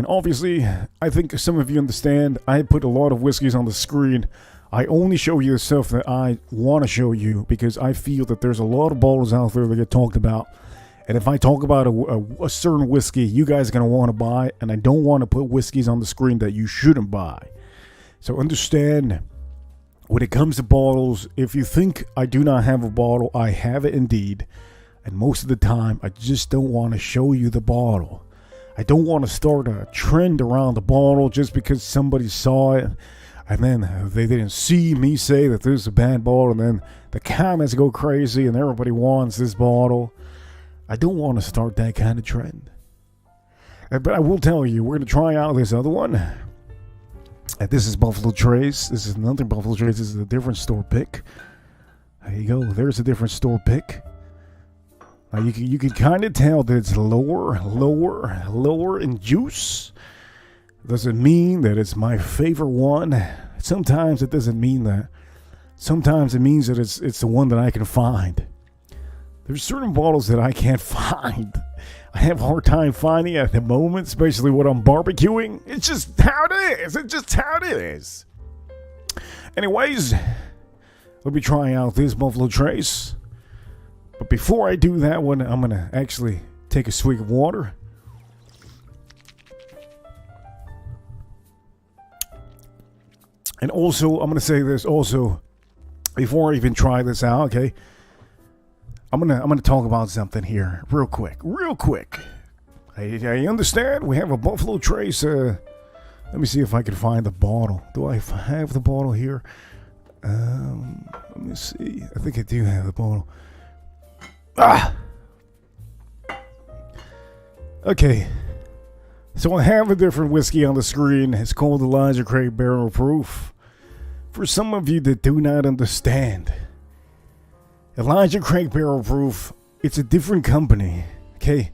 Speaker 1: Obviously, I think some of you understand. I put a lot of whiskeys on the screen. I only show you the stuff that I want to show you because I feel that there's a lot of bottles out there that get talked about. And if I talk about a certain whiskey, you guys are going to want to buy. And I don't want to put whiskeys on the screen that you shouldn't buy. So understand, when it comes to bottles, if you think I do not have a bottle, I have it indeed. And most of the time, I just don't want to show you the bottle. I don't want to start a trend around the bottle just because somebody saw it. And then they didn't see me say that this is a bad bottle. And then the comments go crazy and everybody wants this bottle. I don't want to start that kind of trend. But I will tell you, we're going to try out this other one. This is Buffalo Trace. This is another Buffalo Trace. This is a different store pick. There you go. There's a different store pick. You can kind of tell that it's lower in juice. Doesn't mean that it's my favorite one. Sometimes it doesn't mean that. Sometimes it means that it's the one that I can find. There's certain bottles that I can't find. I have a hard time finding at the moment, especially when I'm barbecuing. It's just how it is. It's just how it is. Anyways, let me try out this Buffalo Trace. But before I do that one, I'm going to actually take a swig of water. And also, I'm going to say this also, before I even try this out, okay? I'm gonna talk about something here real quick. I understand we have a Buffalo Trace. Let me see if I can find the bottle. Do I have the bottle here? Let me see. I think I do have the bottle. Okay. So I have a different whiskey on the screen. It's called Elijah Craig Barrel Proof. For some of you that do not understand, Elijah Craig Barrel Proof, it's a different company, okay?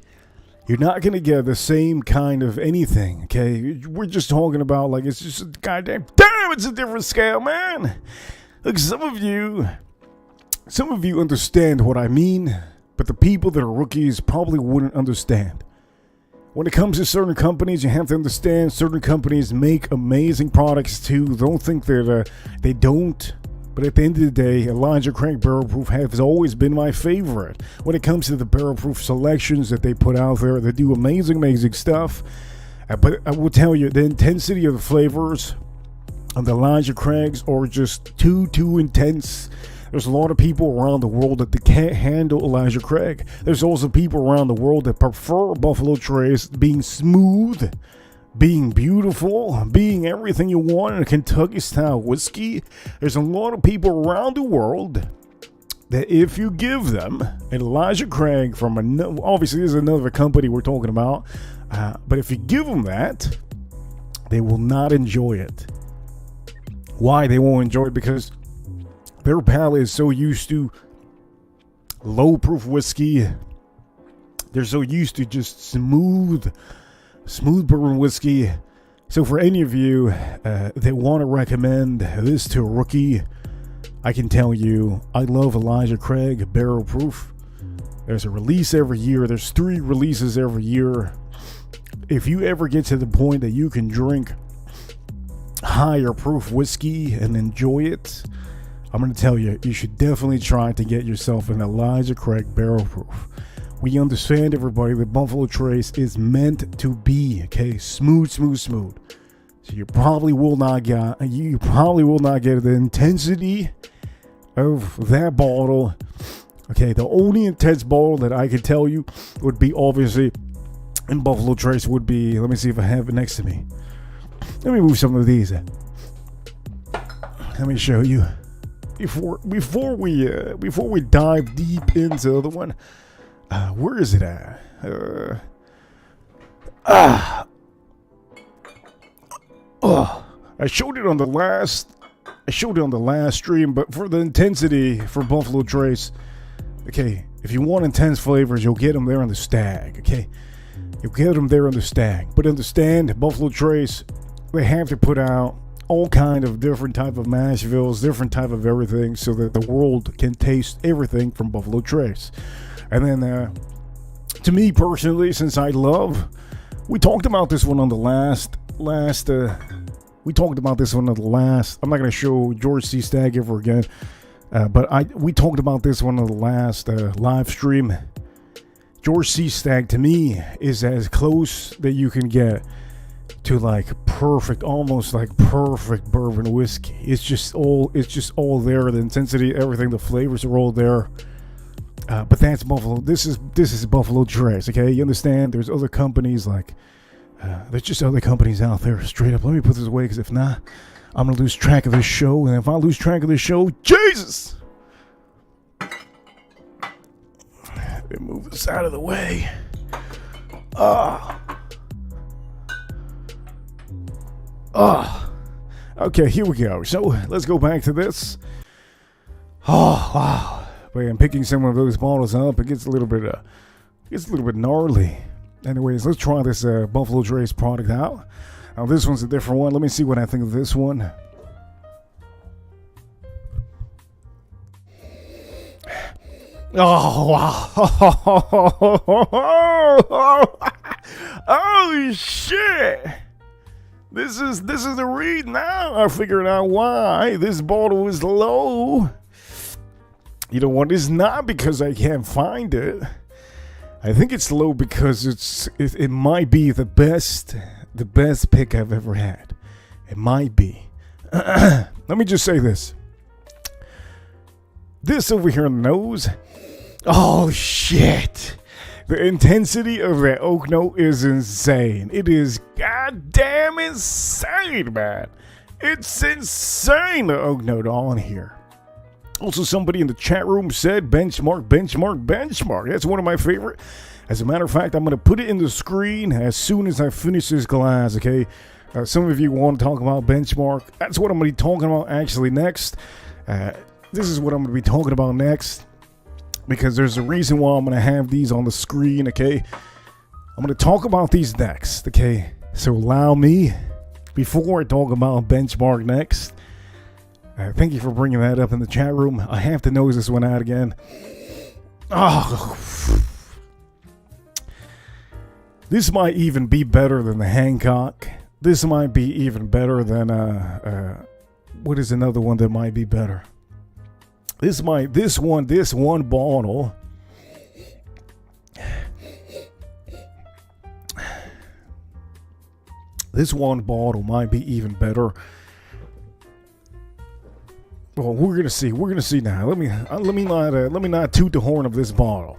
Speaker 1: You're not going to get the same kind of anything, okay? We're just talking about, like, it's just a goddamn, damn, it's a different scale, man! Look, some of you understand what I mean, but the people that are rookies probably wouldn't understand. When it comes to certain companies, you have to understand certain companies make amazing products too. Don't think that they don't. But at the end of the day, Elijah Craig Barrel Proof has always been my favorite. When it comes to the barrel proof selections that they put out there, they do amazing stuff. But I will tell you, the intensity of the flavors of the Elijah Craigs are just too intense. There's a lot of people around the world that they can't handle Elijah Craig. There's also people around the world that prefer Buffalo Trace being smooth, being beautiful, being everything you want in a Kentucky-style whiskey. There's a lot of people around the world that if you give them an Elijah Craig from obviously this is another company we're talking about, but if you give them that, they will not enjoy it. Why they won't enjoy it? Because their palate is so used to low-proof whiskey. They're so used to just smooth bourbon whiskey. So for any of you that want to recommend this to a rookie, I can tell you I love Elijah Craig Barrel Proof. There's a release every year. There's 3 releases every year. If you ever get to the point that you can drink higher proof whiskey and enjoy it, I'm going to tell you, you should definitely try to get yourself an Elijah Craig Barrel Proof. We understand, everybody, that Buffalo Trace is meant to be, okay, smooth. So you probably will not get the intensity of that bottle. Okay, the only intense bottle that I could tell you would be obviously in Buffalo Trace would be, let me see if I have it next to me. Let me move some of these. Let me show you. Before we dive deep into the other one, where is it at? I showed it on the last stream, but for the intensity for Buffalo Trace, okay, if you want intense flavors, you'll get them there on the Stag. Okay, you'll get them there on the Stag. But understand, Buffalo Trace, they have to put out all kind of different type of mash bills, different type of everything, so that the world can taste everything from Buffalo Trace. And then, to me personally, since I love, we talked about this one on the last. We talked about this one on the last. I'm not gonna show George C. Stagg ever again, but we talked about this one on the last live stream. George C. Stagg to me is as close that you can get to like perfect, almost like perfect bourbon whiskey. It's just all there. The intensity, everything, the flavors are all there. But that's Buffalo. This is Buffalo Trace. Okay, you understand? There's other companies like there's just other companies out there. Straight up. Let me put this away, because if not, I'm gonna lose track of this show. And if I lose track of this show, Jesus! Let me move this out of the way. Okay, here we go. So let's go back to this. Oh wow, man! Picking some of those bottles up, it gets a little bit gnarly. Anyways, let's try this Buffalo Trace product out. Now this one's a different one. Let me see what I think of this one. Oh wow! Oh shit! This is the read now. I figured out why this bottle is low. You know what? It's not because I can't find it. I think it's low because it might be the best pick I've ever had. It might be. Let me just say this. This over here on the nose. Oh shit! The intensity of that oak note is insane. It is goddamn insane, man. It's insane, the oak note on here. Also, somebody in the chat room said benchmark. That's one of my favorite. As a matter of fact, I'm going to put it in the screen as soon as I finish this glass, okay? Some of you want to talk about benchmark. That's what I'm going to be talking about actually next. This is what I'm going to be talking about next, because there's a reason why I'm going to have these on the screen, okay? I'm going to talk about these next, okay? So allow me, before I talk about benchmark next, thank you for bringing that up in the chat room. I have to nose this one out again. Oh, this might even be better than the Hancock. This might be even better than what is another one that might be better? This one bottle. This one bottle might be even better. Well, we're gonna see. We're gonna see now. Let me not toot the horn of this bottle.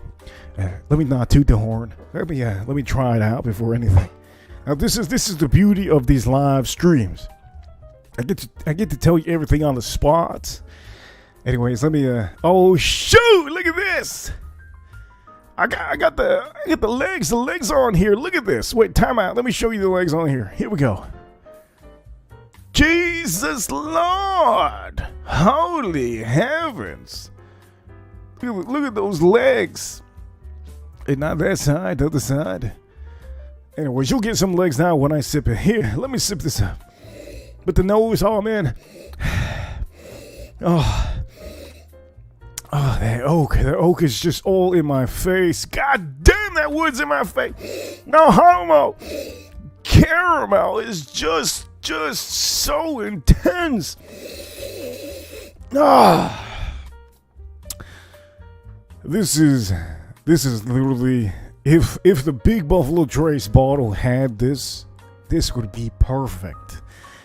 Speaker 1: Let me not toot the horn. Let me try it out before anything. Now this is the beauty of these live streams. I get to tell you everything on the spot. Anyways, let me. Oh shoot! Look at this. I got the legs. The legs are on here. Look at this. Wait, time out. Let me show you the legs on here. Here we go. Jesus Lord! Holy heavens! Look at those legs. And not that side, the other side. Anyways, you'll get some legs now when I sip it. Here, let me sip this up. But the nose, oh man. Oh, that oak is just all in my face. God damn, that wood's in my face. No homo. Caramel is just so intense. This is literally, if the Big Buffalo Trace bottle had this would be perfect.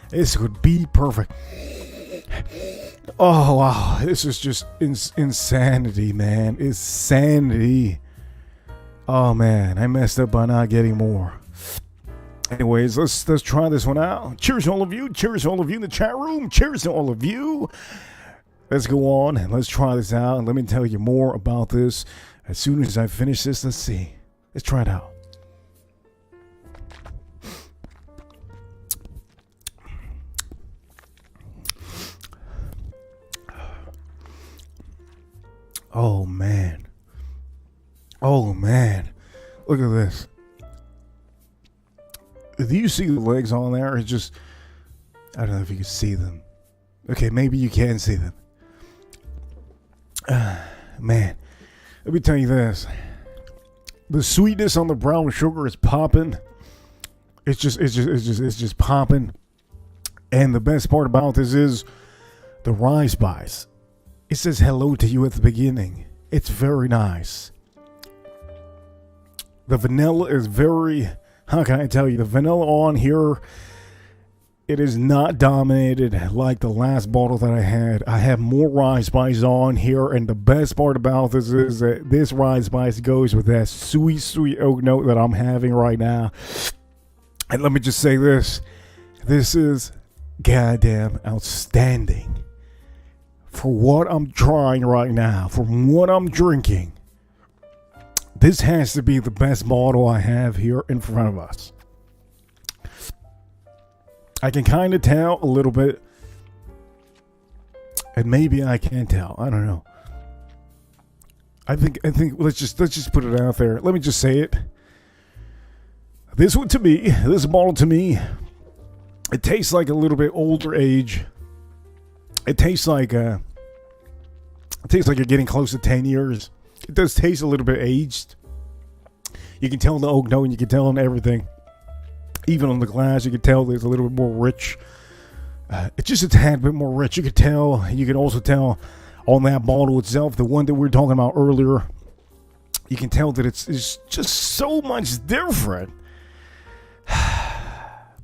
Speaker 1: This would be perfect. Oh wow, this is just insanity, man. Insanity. Oh man, I messed up by not getting more. Anyways, let's try this one out. Cheers to all of you. Cheers to all of you in the chat room. Cheers to all of you. Let's go on and let's try this out. And let me tell you more about this as soon as I finish this. Let's see. Let's try it out. Oh man. Oh man. Look at this. Do you see the legs on there? It's just, I don't know if you can see them. Okay, maybe you can see them. Man, let me tell you this. The sweetness on the brown sugar is popping. It's just popping. And the best part about this is the rye spice. It says hello to you at the beginning. It's very nice. The vanilla is very, how can I tell you? The vanilla on here, it is not dominated like the last bottle that I had. I have more rye spice on here, and the best part about this is that this rye spice goes with that sweet, sweet oak note that I'm having right now. And let me just say this. This is goddamn outstanding. For what I'm trying right now, for what I'm drinking, this has to be the best bottle I have here in front of us. I can kind of tell a little bit, and maybe I can't tell. I don't know. I think let's just put it out there. Let me just say it. This one to me, this bottle to me, it tastes like a little bit older age. It tastes like you're getting close to 10 years. It does taste a little bit aged. You can tell the oak note, and you can tell on everything. Even on the glass, you can tell there's a little bit more rich. It's just a tad bit more rich. You could tell. You can also tell on that bottle itself, the one that we were talking about earlier. You can tell that it's just so much different.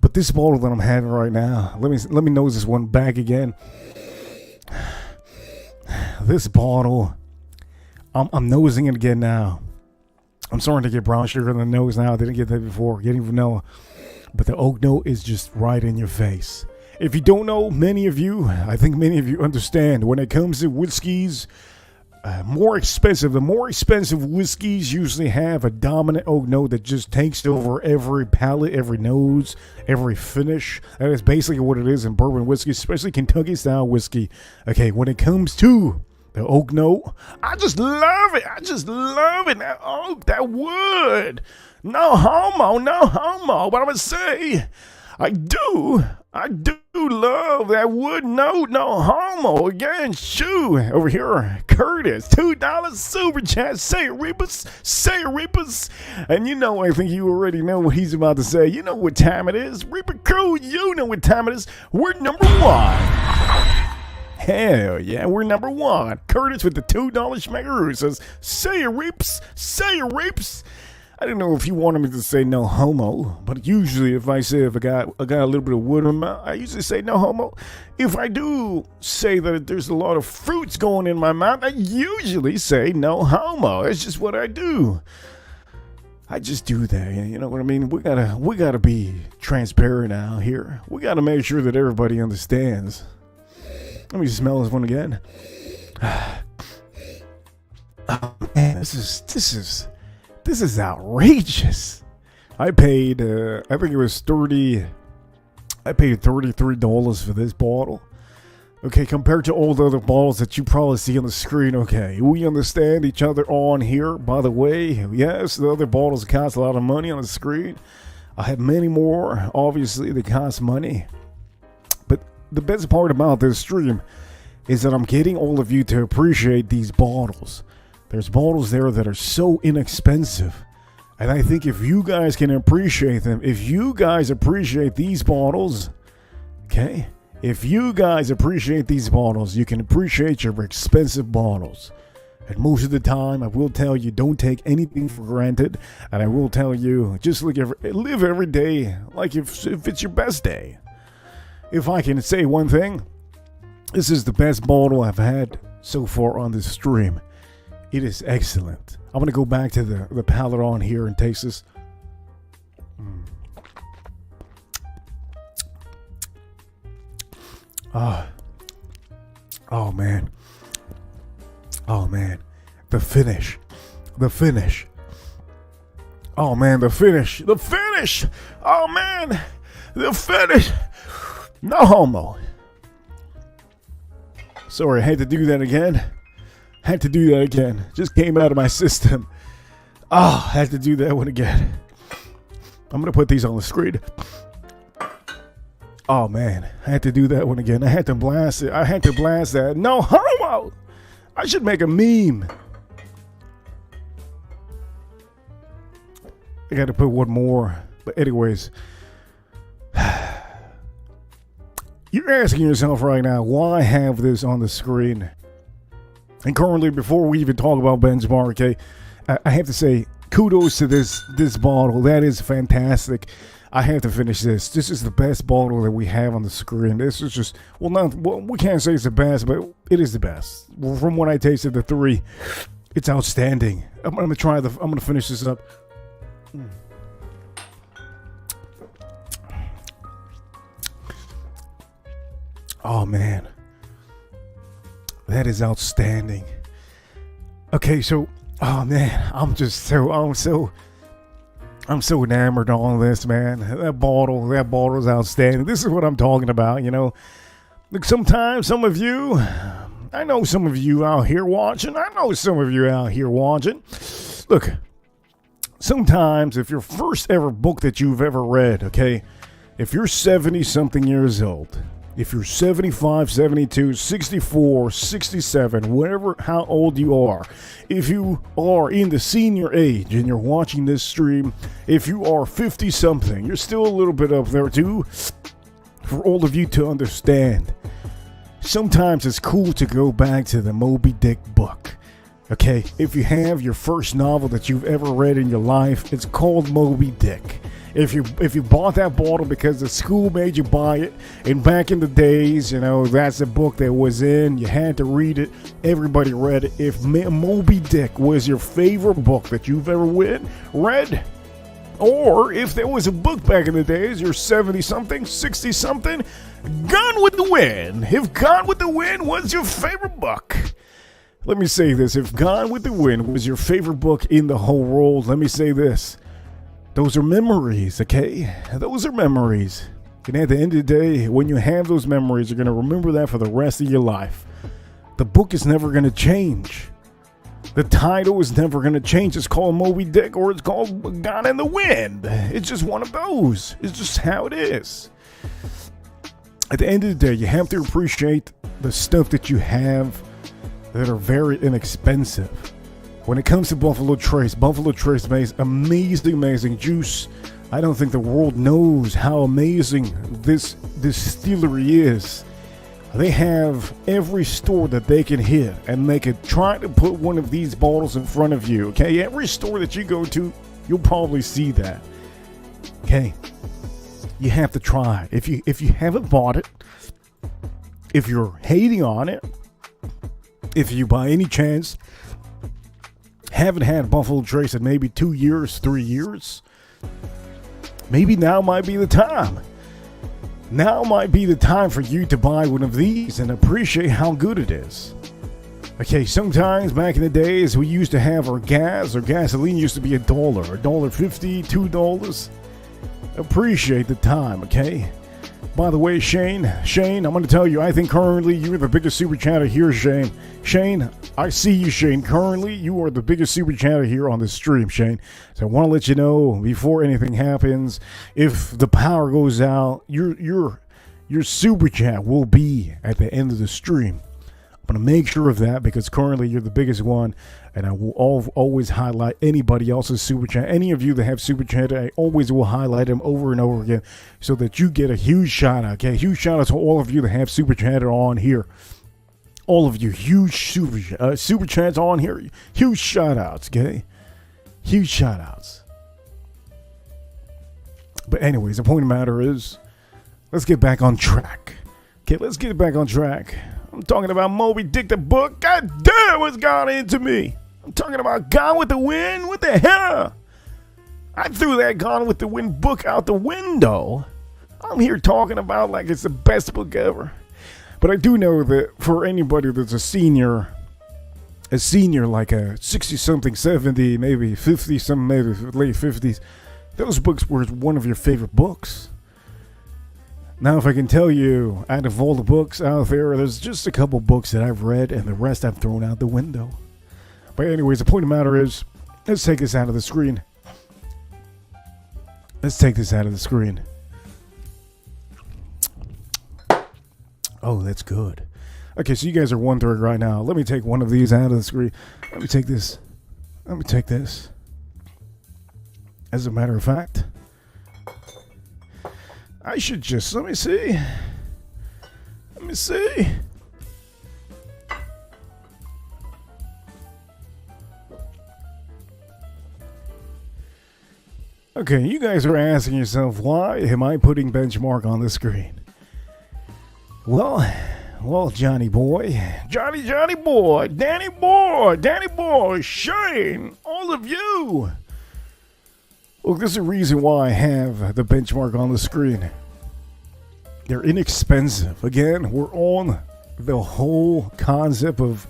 Speaker 1: But this bottle that I'm having right now, let me nose this one back again. This bottle, I'm nosing it again now. I'm starting to get brown sugar in the nose now. I didn't get that before, getting vanilla. But the oak note is just right in your face. If you don't know, I think many of you understand when it comes to whiskeys, the more expensive whiskeys usually have a dominant oak note that just takes over every palate, every nose, every finish. That is basically what it is in bourbon whiskey, especially Kentucky style whiskey. Okay, when it comes to the oak note, I just love it. That oak, that wood. No homo. But I'm gonna say, I do love that wood note. No homo. Again, shoo. Over here, Curtis, $2 super chat. Say it, Reapers. And you know, I think you already know what he's about to say. You know what time it is. Reaper crew, you know what time it is. We're number one. Hell yeah, we're number one. Curtis with the $2 schmeckaroo says, say it, Reaps. I don't know if you wanted me to say no homo, but usually if I got a little bit of wood in my mouth, I usually say no homo. If I do say that there's a lot of fruits going in my mouth, I usually say no homo. It's just what I do. I just do that, you know what I mean? We gotta be transparent out here. We gotta make sure that everybody understands. Let me smell this one again. Oh man, this is outrageous. I paid I think it was $33 for this bottle. Okay, compared to all the other bottles that you probably see on the screen, okay, we understand each other on here. By the way, yes, the other bottles cost a lot of money on the screen. I have many more, obviously, that cost money. But the best part about this stream is that I'm getting all of you to appreciate these bottles. There's bottles there that are so inexpensive. And I think if you guys can appreciate them, if you guys appreciate these bottles, okay? If you guys appreciate these bottles, you can appreciate your expensive bottles. And most of the time, I will tell you, don't take anything for granted. And I will tell you, just live every day like if it's your best day. If I can say one thing, This is the best bottle I've had so far on this stream. It is excellent. I'm gonna go back to the palette on here and taste this. Oh man. Oh man. The finish. The finish. Oh man, the finish. The finish. Oh man. The finish. No homo. Sorry, I had to do that again. Had to do that again. Just came out of my system. Oh, had to do that one again. I'm gonna put these on the screen. Oh man, I had to do that one again. I had to blast it. I had to blast that. No homo. I should make a meme. I got to put one more. But anyways, you're asking yourself right now, why have this on the screen? And currently, before we even talk about benchmark, okay, I have to say kudos to this bottle. That is fantastic. I have to finish this. This is the best bottle that we have on the screen. This is just, we can't say it's the best, but it is the best. From what I tasted, the 3, it's outstanding. I'm gonna finish this up. Oh man, that is outstanding. Okay, so, oh man, I'm so enamored on this, man. That bottle is outstanding. This is what I'm talking about, you know. Look, sometimes some of you, I know some of you out here watching. Look, sometimes if your first ever book that you've ever read, okay, if you're 70 something years old, if you're 75, 72, 64, 67, whatever, how old you are, if you are in the senior age and you're watching this stream, if you are 50 something, you're still a little bit up there too, for all of you to understand. Sometimes it's cool to go back to the Moby Dick book. Okay, if you have your first novel that you've ever read in your life, it's called Moby Dick. If you bought that bottle because the school made you buy it, and back in the days, you know, that's the book that was in, you had to read it, everybody read it. If Moby Dick was your favorite book that you've ever read, or if there was a book back in the days, you're 70-something, 60-something, Gone with the Wind. If Gone with the Wind was your favorite book, let me say this, if Gone with the Wind was your favorite book in the whole world, let me say this. Those are memories, okay? Those are memories. And at the end of the day, when you have those memories, you're going to remember that for the rest of your life. The book is never going to change. The title is never going to change. It's called Moby Dick or it's called Gone in the Wind. It's just one of those. It's just how it is. At the end of the day, you have to appreciate the stuff that you have that are very inexpensive. When it comes to Buffalo Trace makes amazing juice. I don't think the world knows how amazing this distillery is. They have every store that they can hit, and they could try to put one of these bottles in front of you. Okay, every store that you go to, you'll probably see that. Okay, you have to try. If you haven't bought it, if you're hating on it, if you by any chance haven't had Buffalo Trace in maybe 2 years, 3 years, maybe now might be the time. Now might be the time for you to buy one of these and appreciate how good it is. Okay, sometimes back in the days we used to have our gasoline used to be $1.50, $2. Appreciate the time, okay? By the way, Shane, I'm going to tell you, I think currently you're the biggest super chatter here, Shane. Shane, I see you, Shane. Currently, you are the biggest super chatter here on this stream, Shane. So I want to let you know before anything happens, if the power goes out, your super chat will be at the end of the stream. I'm going to make sure of that because currently you're the biggest one, and I will always highlight anybody else's super chat. Any of you that have super chat, I always will highlight them over and over again so that you get a huge shout out. Okay, huge shout out to all of you that have super chat on here. All of you, huge super chats on here. Huge shout outs, okay? Huge shout outs. But anyways, the point of the matter is, let's get back on track. Okay, let's get back on track. I'm talking about Moby Dick the book. God damn, what's gone into me. I'm talking about Gone with the Wind. What the hell? I threw that Gone with the Wind book out the window. I'm here talking about like it's the best book ever. But I do know that for anybody that's a senior like a 60-something, 70, maybe 50-something, maybe late 50s, those books were one of your favorite books. Now, if I can tell you, out of all the books out there, there's just a couple books that I've read, and the rest I've thrown out the window. But anyways, the point of the matter is, let's take this out of the screen. Let's take this out of the screen. Oh, that's good. Okay, so you guys are wondering right now. Let me take one of these out of the screen. Let me take this. Let me take this. As a matter of fact, I should just, let me see. Let me see. Okay, you guys are asking yourself, why am I putting benchmark on the screen? Well, Johnny boy, Johnny boy, Danny boy, Shane, all of you. Look, there's a reason why I have the benchmark on the screen. They're inexpensive. Again, we're on the whole concept of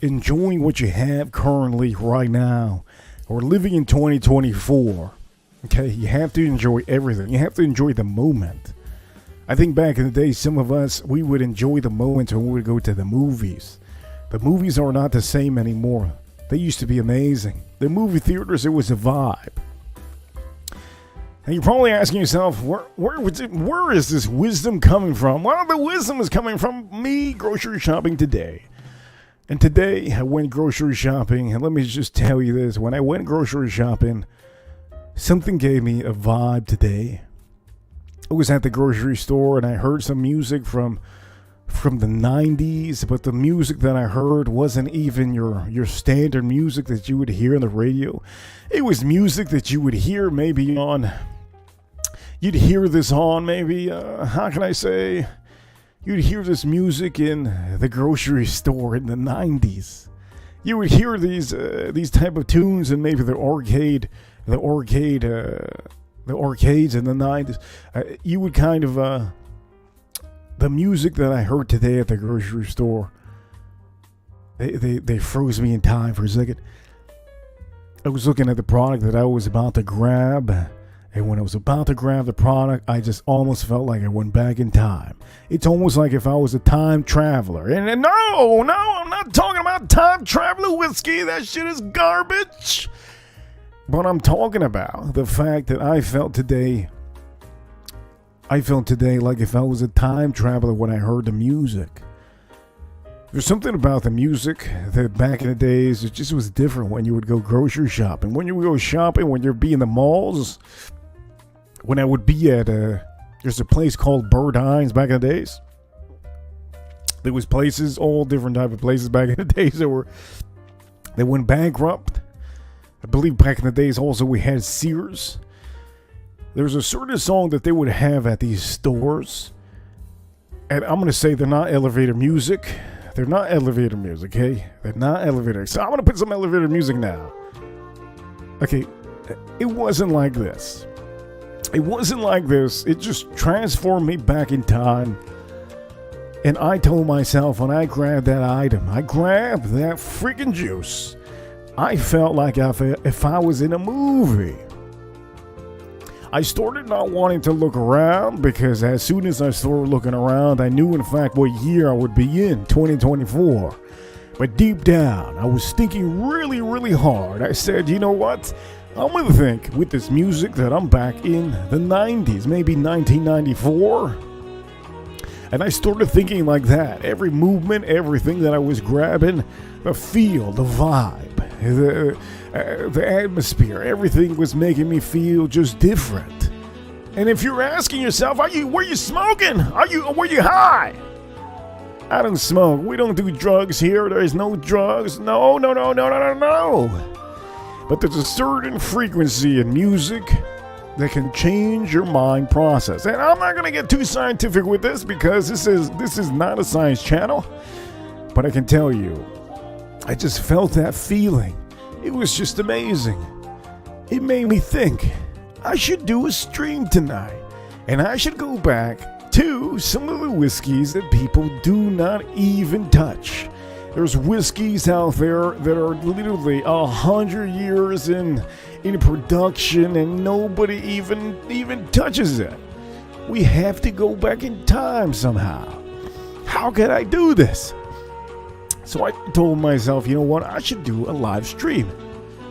Speaker 1: enjoying what you have currently right now. We're living in 2024. Okay, you have to enjoy everything. You have to enjoy the moment. I think back in the day, some of us, we would enjoy the moments when we would go to the movies. The movies are not the same anymore. They used to be amazing. The movie theaters, it was a vibe. And you're probably asking yourself, where is this wisdom coming from? Well, the wisdom is coming from me grocery shopping today. And today, I went grocery shopping, and let me just tell you this. When I went grocery shopping, something gave me a vibe today. I was at the grocery store, and I heard some music from the 90s, but the music that I heard wasn't even your standard music that you would hear on the radio. It was music that you would hear maybe on... You'd hear this on maybe, how can I say? You'd hear this music in the grocery store in the 90s. You would hear these type of tunes in maybe the arcades in the 90s. You would kind of, the music that I heard today at the grocery store, they froze me in time for a second. I was looking at the product that I was about to grab. And when I was about to grab the product, I just almost felt like I went back in time. It's almost like if I was a time traveler. And no, I'm not talking about time traveler whiskey. That shit is garbage. But I'm talking about the fact that I felt today like if I was a time traveler when I heard the music. There's something about the music that back in the days, it just was different when you would go grocery shopping. When you would go shopping, when you'd be in the malls... When I would be at there's a place called Bourbon back in the days. There was places, all different type of places back in the days that went bankrupt. I believe back in the days also we had Sears. There was a certain song that they would have at these stores. And I'm going to say they're not elevator music. They're not elevator music, hey? They're not elevator. So I'm going to put some elevator music now. Okay, it wasn't like this. It wasn't like this. It just transformed me back in time. And I told myself when I grabbed that item, I grabbed that freaking juice, I felt like if I was in a movie. I started not wanting to look around because as soon as I started looking around, I knew in fact what year I would be in, 2024. But deep down, I was thinking really, really hard. I said, you know what? I'm going to think with this music that I'm back in the 90s, maybe 1994. And I started thinking like that. Every movement, everything that I was grabbing, the feel, the vibe, the atmosphere, everything was making me feel just different. And if you're asking yourself, were you smoking? Were you high? I don't smoke. We don't do drugs here. There is no drugs. No. But there's a certain frequency in music that can change your mind process. And I'm not gonna get too scientific with this because this is not a science channel, but I can tell you, I just felt that feeling. It was just amazing. It made me think I should do a stream tonight, and I should go back to some of the whiskeys that people do not even touch. There's whiskeys out there that are literally 100 years in production and nobody even touches it. We have to go back in time somehow. How can I do this? So I told myself, you know what, I should do a live stream.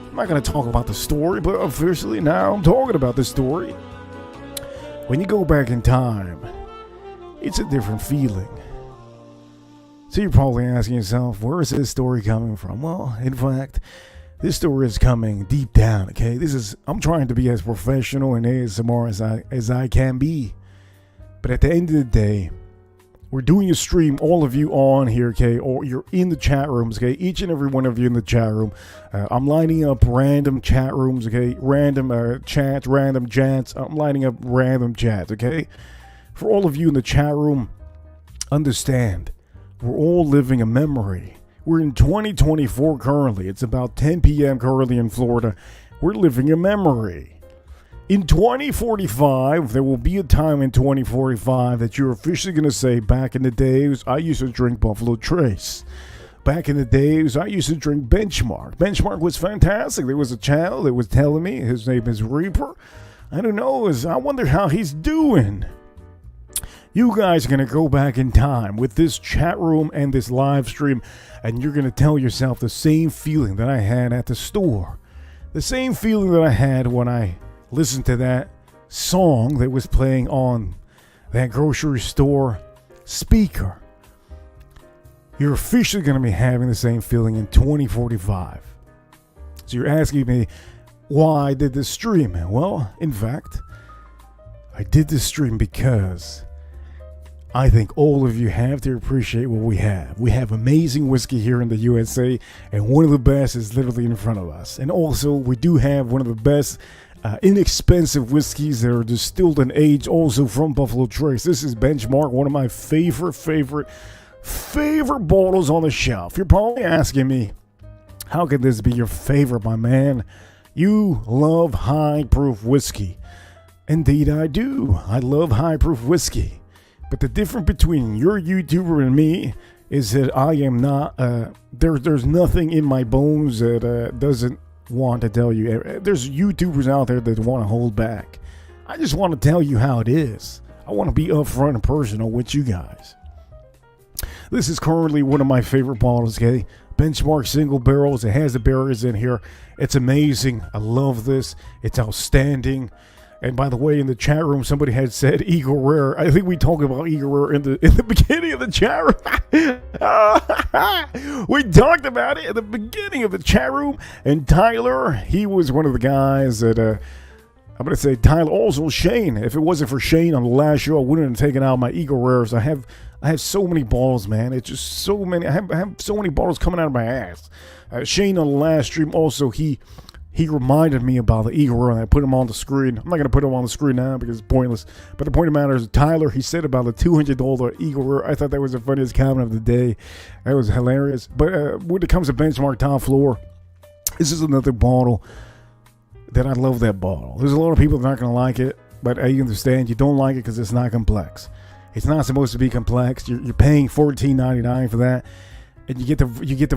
Speaker 1: I'm not going to talk about the story, but officially now I'm talking about the story. When you go back in time, it's a different feeling. So you're probably asking yourself, where is this story coming from? Well, in fact, this story is coming deep down, okay? I'm trying to be as professional in ASMR as I can be. But at the end of the day, we're doing a stream, all of you on here, okay? Or you're in the chat rooms, okay? Each and every one of you in the chat room. I'm lining up random chat rooms, okay? Random chats, random chats. I'm lining up random chats, okay? For all of you in the chat room, understand, we're all living a memory. We're in 2024 currently. It's about 10 p.m. currently in Florida. We're living a memory. In 2045, there will be a time in 2045 that you're officially going to say, back in the days, I used to drink Buffalo Trace. Back in the days, I used to drink Benchmark. Benchmark was fantastic. There was a channel that was telling me, his name is Reaper. I don't know, I wonder how he's doing. You guys are going to go back in time with this chat room and this live stream, and you're going to tell yourself the same feeling that I had at the store. The same feeling that I had when I listened to that song that was playing on that grocery store speaker. You're officially going to be having the same feeling in 2045. So you're asking me, why I did this stream? Well, in fact, I did this stream because I think all of you have to appreciate what we have. We have amazing whiskey here in the USA, and one of the best is literally in front of us. And also, we do have one of the best inexpensive whiskeys that are distilled and aged also from Buffalo Trace. This is Benchmark, one of my favorite bottles on the shelf. You're probably asking me, how can this be your favorite, my man? You love high-proof whiskey. Indeed, I do. I love high-proof whiskey. But the difference between your YouTuber and me is that I am not, there's nothing in my bones that doesn't want to tell you. There's YouTubers out there that want to hold back. I just want to tell you how it is. I want to be upfront and personal with you guys. This is currently one of my favorite bottles, okay? Benchmark single barrels. It has the berries in here. It's amazing. I love this. It's outstanding. And by the way, in the chat room, somebody had said Eagle Rare. I think we talked about Eagle Rare in the beginning of the chat room. We talked about it in the beginning of the chat room. And Tyler, he was one of the guys that, I'm going to say Tyler, also Shane. If it wasn't for Shane on the last show, I wouldn't have taken out my Eagle Rares. I have so many bottles, man. It's just so many. I have so many bottles coming out of my ass. Shane on the last stream also, he reminded me about the Eagle Rare, and I put him on the screen. I'm not going to put him on the screen now because it's pointless. But the point of the matter is, Tyler, he said about the $200 Eagle Rare. I thought that was the funniest comment of the day. That was hilarious. But when it comes to Benchmark Top Floor, this is another bottle that I love that bottle. There's a lot of people that are not going to like it, but I understand you don't like it because it's not complex. It's not supposed to be complex. You're paying $14.99 for that. And you get the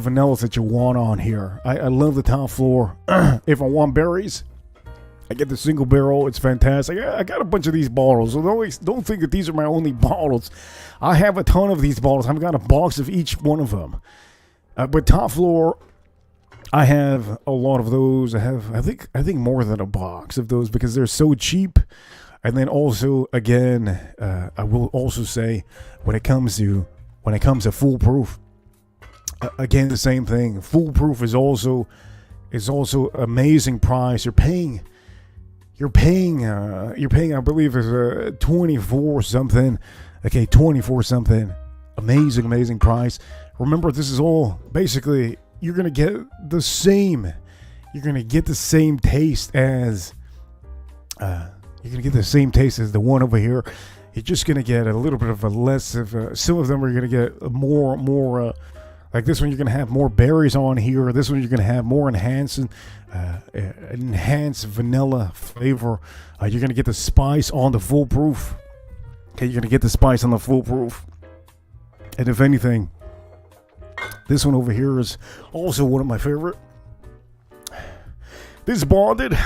Speaker 1: vanillas that you want on here. I love the Top Floor. If I want berries, I get the single barrel. It's fantastic. I got a bunch of these bottles. So don't think that these are my only bottles. I have a ton of these bottles. I've got a box of each one of them. But Top Floor, I have a lot of those. I think more than a box of those because they're so cheap. And then also, again, I will also say when it comes to foolproof. Again, the same thing. Foolproof is also amazing price. You're paying. I believe it's 24 something. Okay, 24 something. Amazing price. Remember, this is all basically you're gonna get the same. You're gonna get the same taste as You're gonna get the same taste as the one over here. You're just gonna get a little bit of a less of. Some of them are gonna get more. Like this one, you're gonna have more berries on here. This one, you're gonna have more enhanced vanilla flavor. You're gonna get the spice on the foolproof. Okay, you're gonna get the spice on the foolproof. And if anything, this one over here is also one of my favorite. This bonded.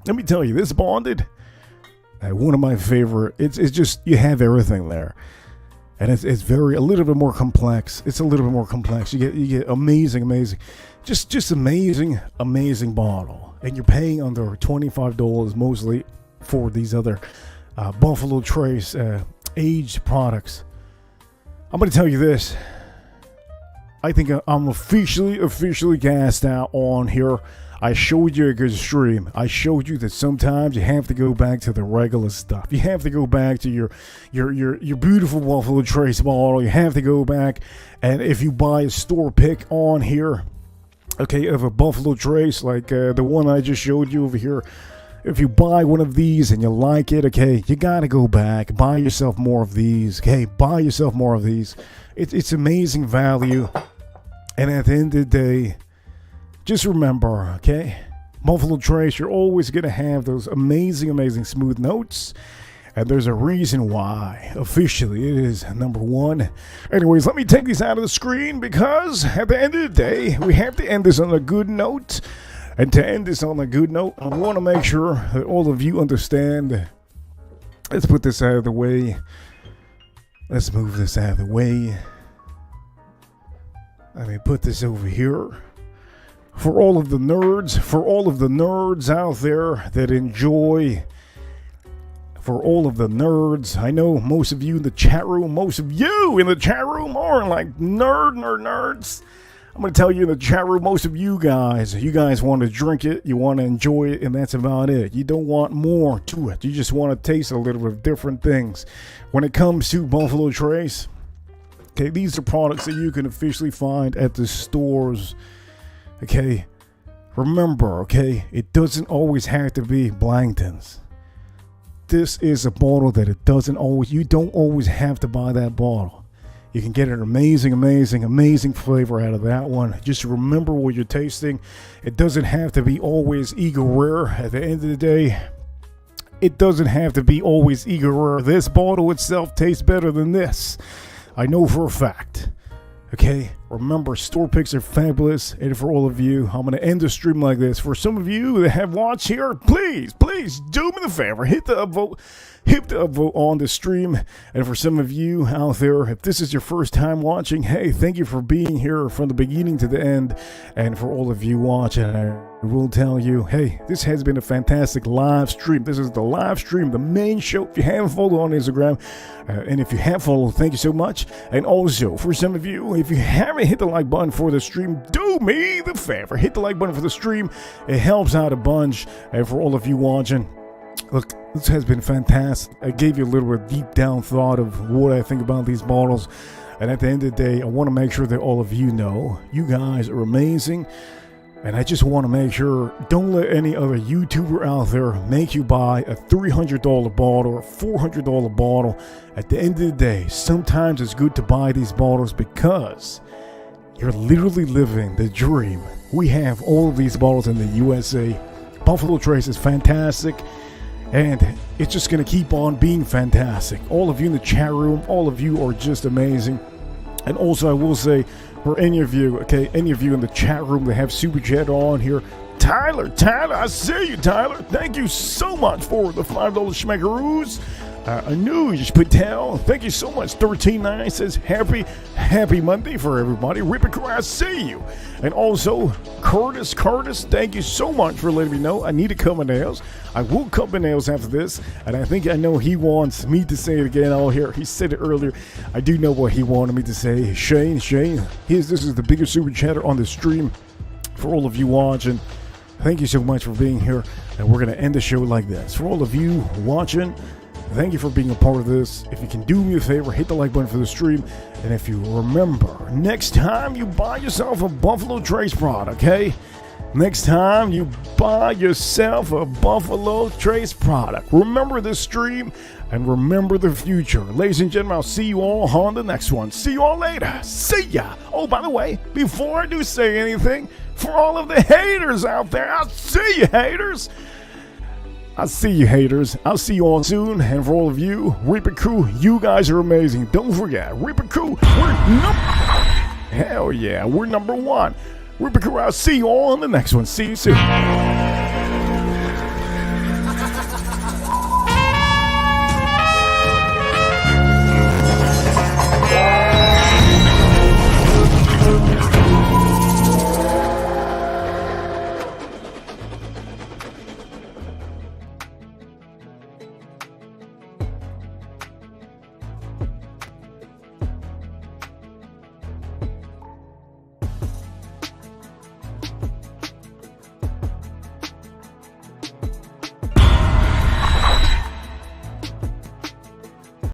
Speaker 1: Let me tell you, this bonded. One of my favorite. It's just you have everything there. And it's a little bit more complex. It's a little bit more complex. You get amazing, just amazing bottle. And you're paying under $25 mostly for these other Buffalo Trace aged products. I'm gonna tell you this. I think I'm officially gassed out on here. I showed you a good stream. I showed you that sometimes you have to go back to the regular stuff. You have to go back to your beautiful Buffalo Trace bottle. You have to go back, and if you buy a store pick on here, okay, of a Buffalo Trace like the one I just showed you over here, if you buy one of these and you like it, okay, you gotta go back, buy yourself more of these. Okay, buy yourself more of these. It's amazing value, and at the end of the day, just remember, okay, Buffalo Trace, you're always going to have those amazing smooth notes. And there's a reason why, officially, it is number one. Anyways, let me take these out of the screen because at the end of the day, we have to end this on a good note. And to end this on a good note, I want to make sure that all of you understand. Let's put this out of the way. Let's move this out of the way. Let me put this over here. For all of the nerds out there that enjoy, for all of the nerds, I know most of you in the chat room are like nerds. I'm going to tell you in the chat room, most of you guys want to drink it, you want to enjoy it, and that's about it. You don't want more to it. You just want to taste a little bit of different things. When it comes to Buffalo Trace, okay, these are products that you can officially find at the stores. Okay, remember, okay, it doesn't always have to be Blankton's. This is a bottle that you don't always have to buy that bottle. You can get an amazing flavor out of that one. Just remember what you're tasting. It doesn't have to be always Eagle Rare. At the end of the day, it doesn't have to be always Eagle Rare. This bottle itself tastes better than this. I know for a fact. Okay, remember, store picks are fabulous, and for all of you, I'm going to end the stream like this. For some of you that have watched here, please do me the favor, hit the upvote on the stream. And for some of you out there, if this is your first time watching, hey, thank you for being here from the beginning to the end. And for all of you watching, I will tell you, hey, this has been a fantastic live stream. This is the live stream, the main show. If you haven't followed on Instagram, and if you have followed, thank you so much. And also, for some of you, if you haven't hit the like button for the stream, do me the favor, hit the like button for the stream. It helps out a bunch. And for all of you watching, look, this has been fantastic. I gave you a little bit deep down thought of what I think about these bottles. And at the end of the day, I want to make sure that all of you know you guys are amazing. And I just want to make sure, don't let any other YouTuber out there make you buy a $300 bottle or a $400 bottle. At the end of the day, sometimes it's good to buy these bottles because you're literally living the dream. We have all of these bottles in the USA. Buffalo Trace is fantastic, and it's just going to keep on being fantastic. All of you in the chat room, all of you are just amazing. And also, I will say, for any of you in the chat room that have Super Chat on here, Tyler, I see you, Tyler. Thank you so much for the $5 schmackaroos. I knew you just put down. Thank you so much. 13.9 says happy Monday for everybody. Ripper, I see you. And also, Curtis, thank you so much for letting me know I need to cut my nails. I will cut my nails after this, and I know he wants me to say it again. I'll hear. He said it earlier. I do know what he wanted me to say. Shane, this is the biggest super chatter on the stream. For all of you watching, thank you so much for being here, and we're going to end the show like this. For all of you watching, thank you for being a part of this. If you can do me a favor, hit the like button for the stream. And if you remember, next time you buy yourself a Buffalo Trace product, okay? next time you buy yourself a Buffalo Trace product. Remember this stream and remember the future. Ladies and gentlemen, I'll see you all on the next one. See you all later. See ya. Oh, by the way, before I do say anything, for all of the haters out there, I'll see you, haters. I'll see you, haters. I'll see you all soon. And for all of you, Reaper Crew, you guys are amazing. Don't forget, Reaper Crew, hell yeah, we're number one. Reaper Crew, I'll see you all in the next one. See you soon.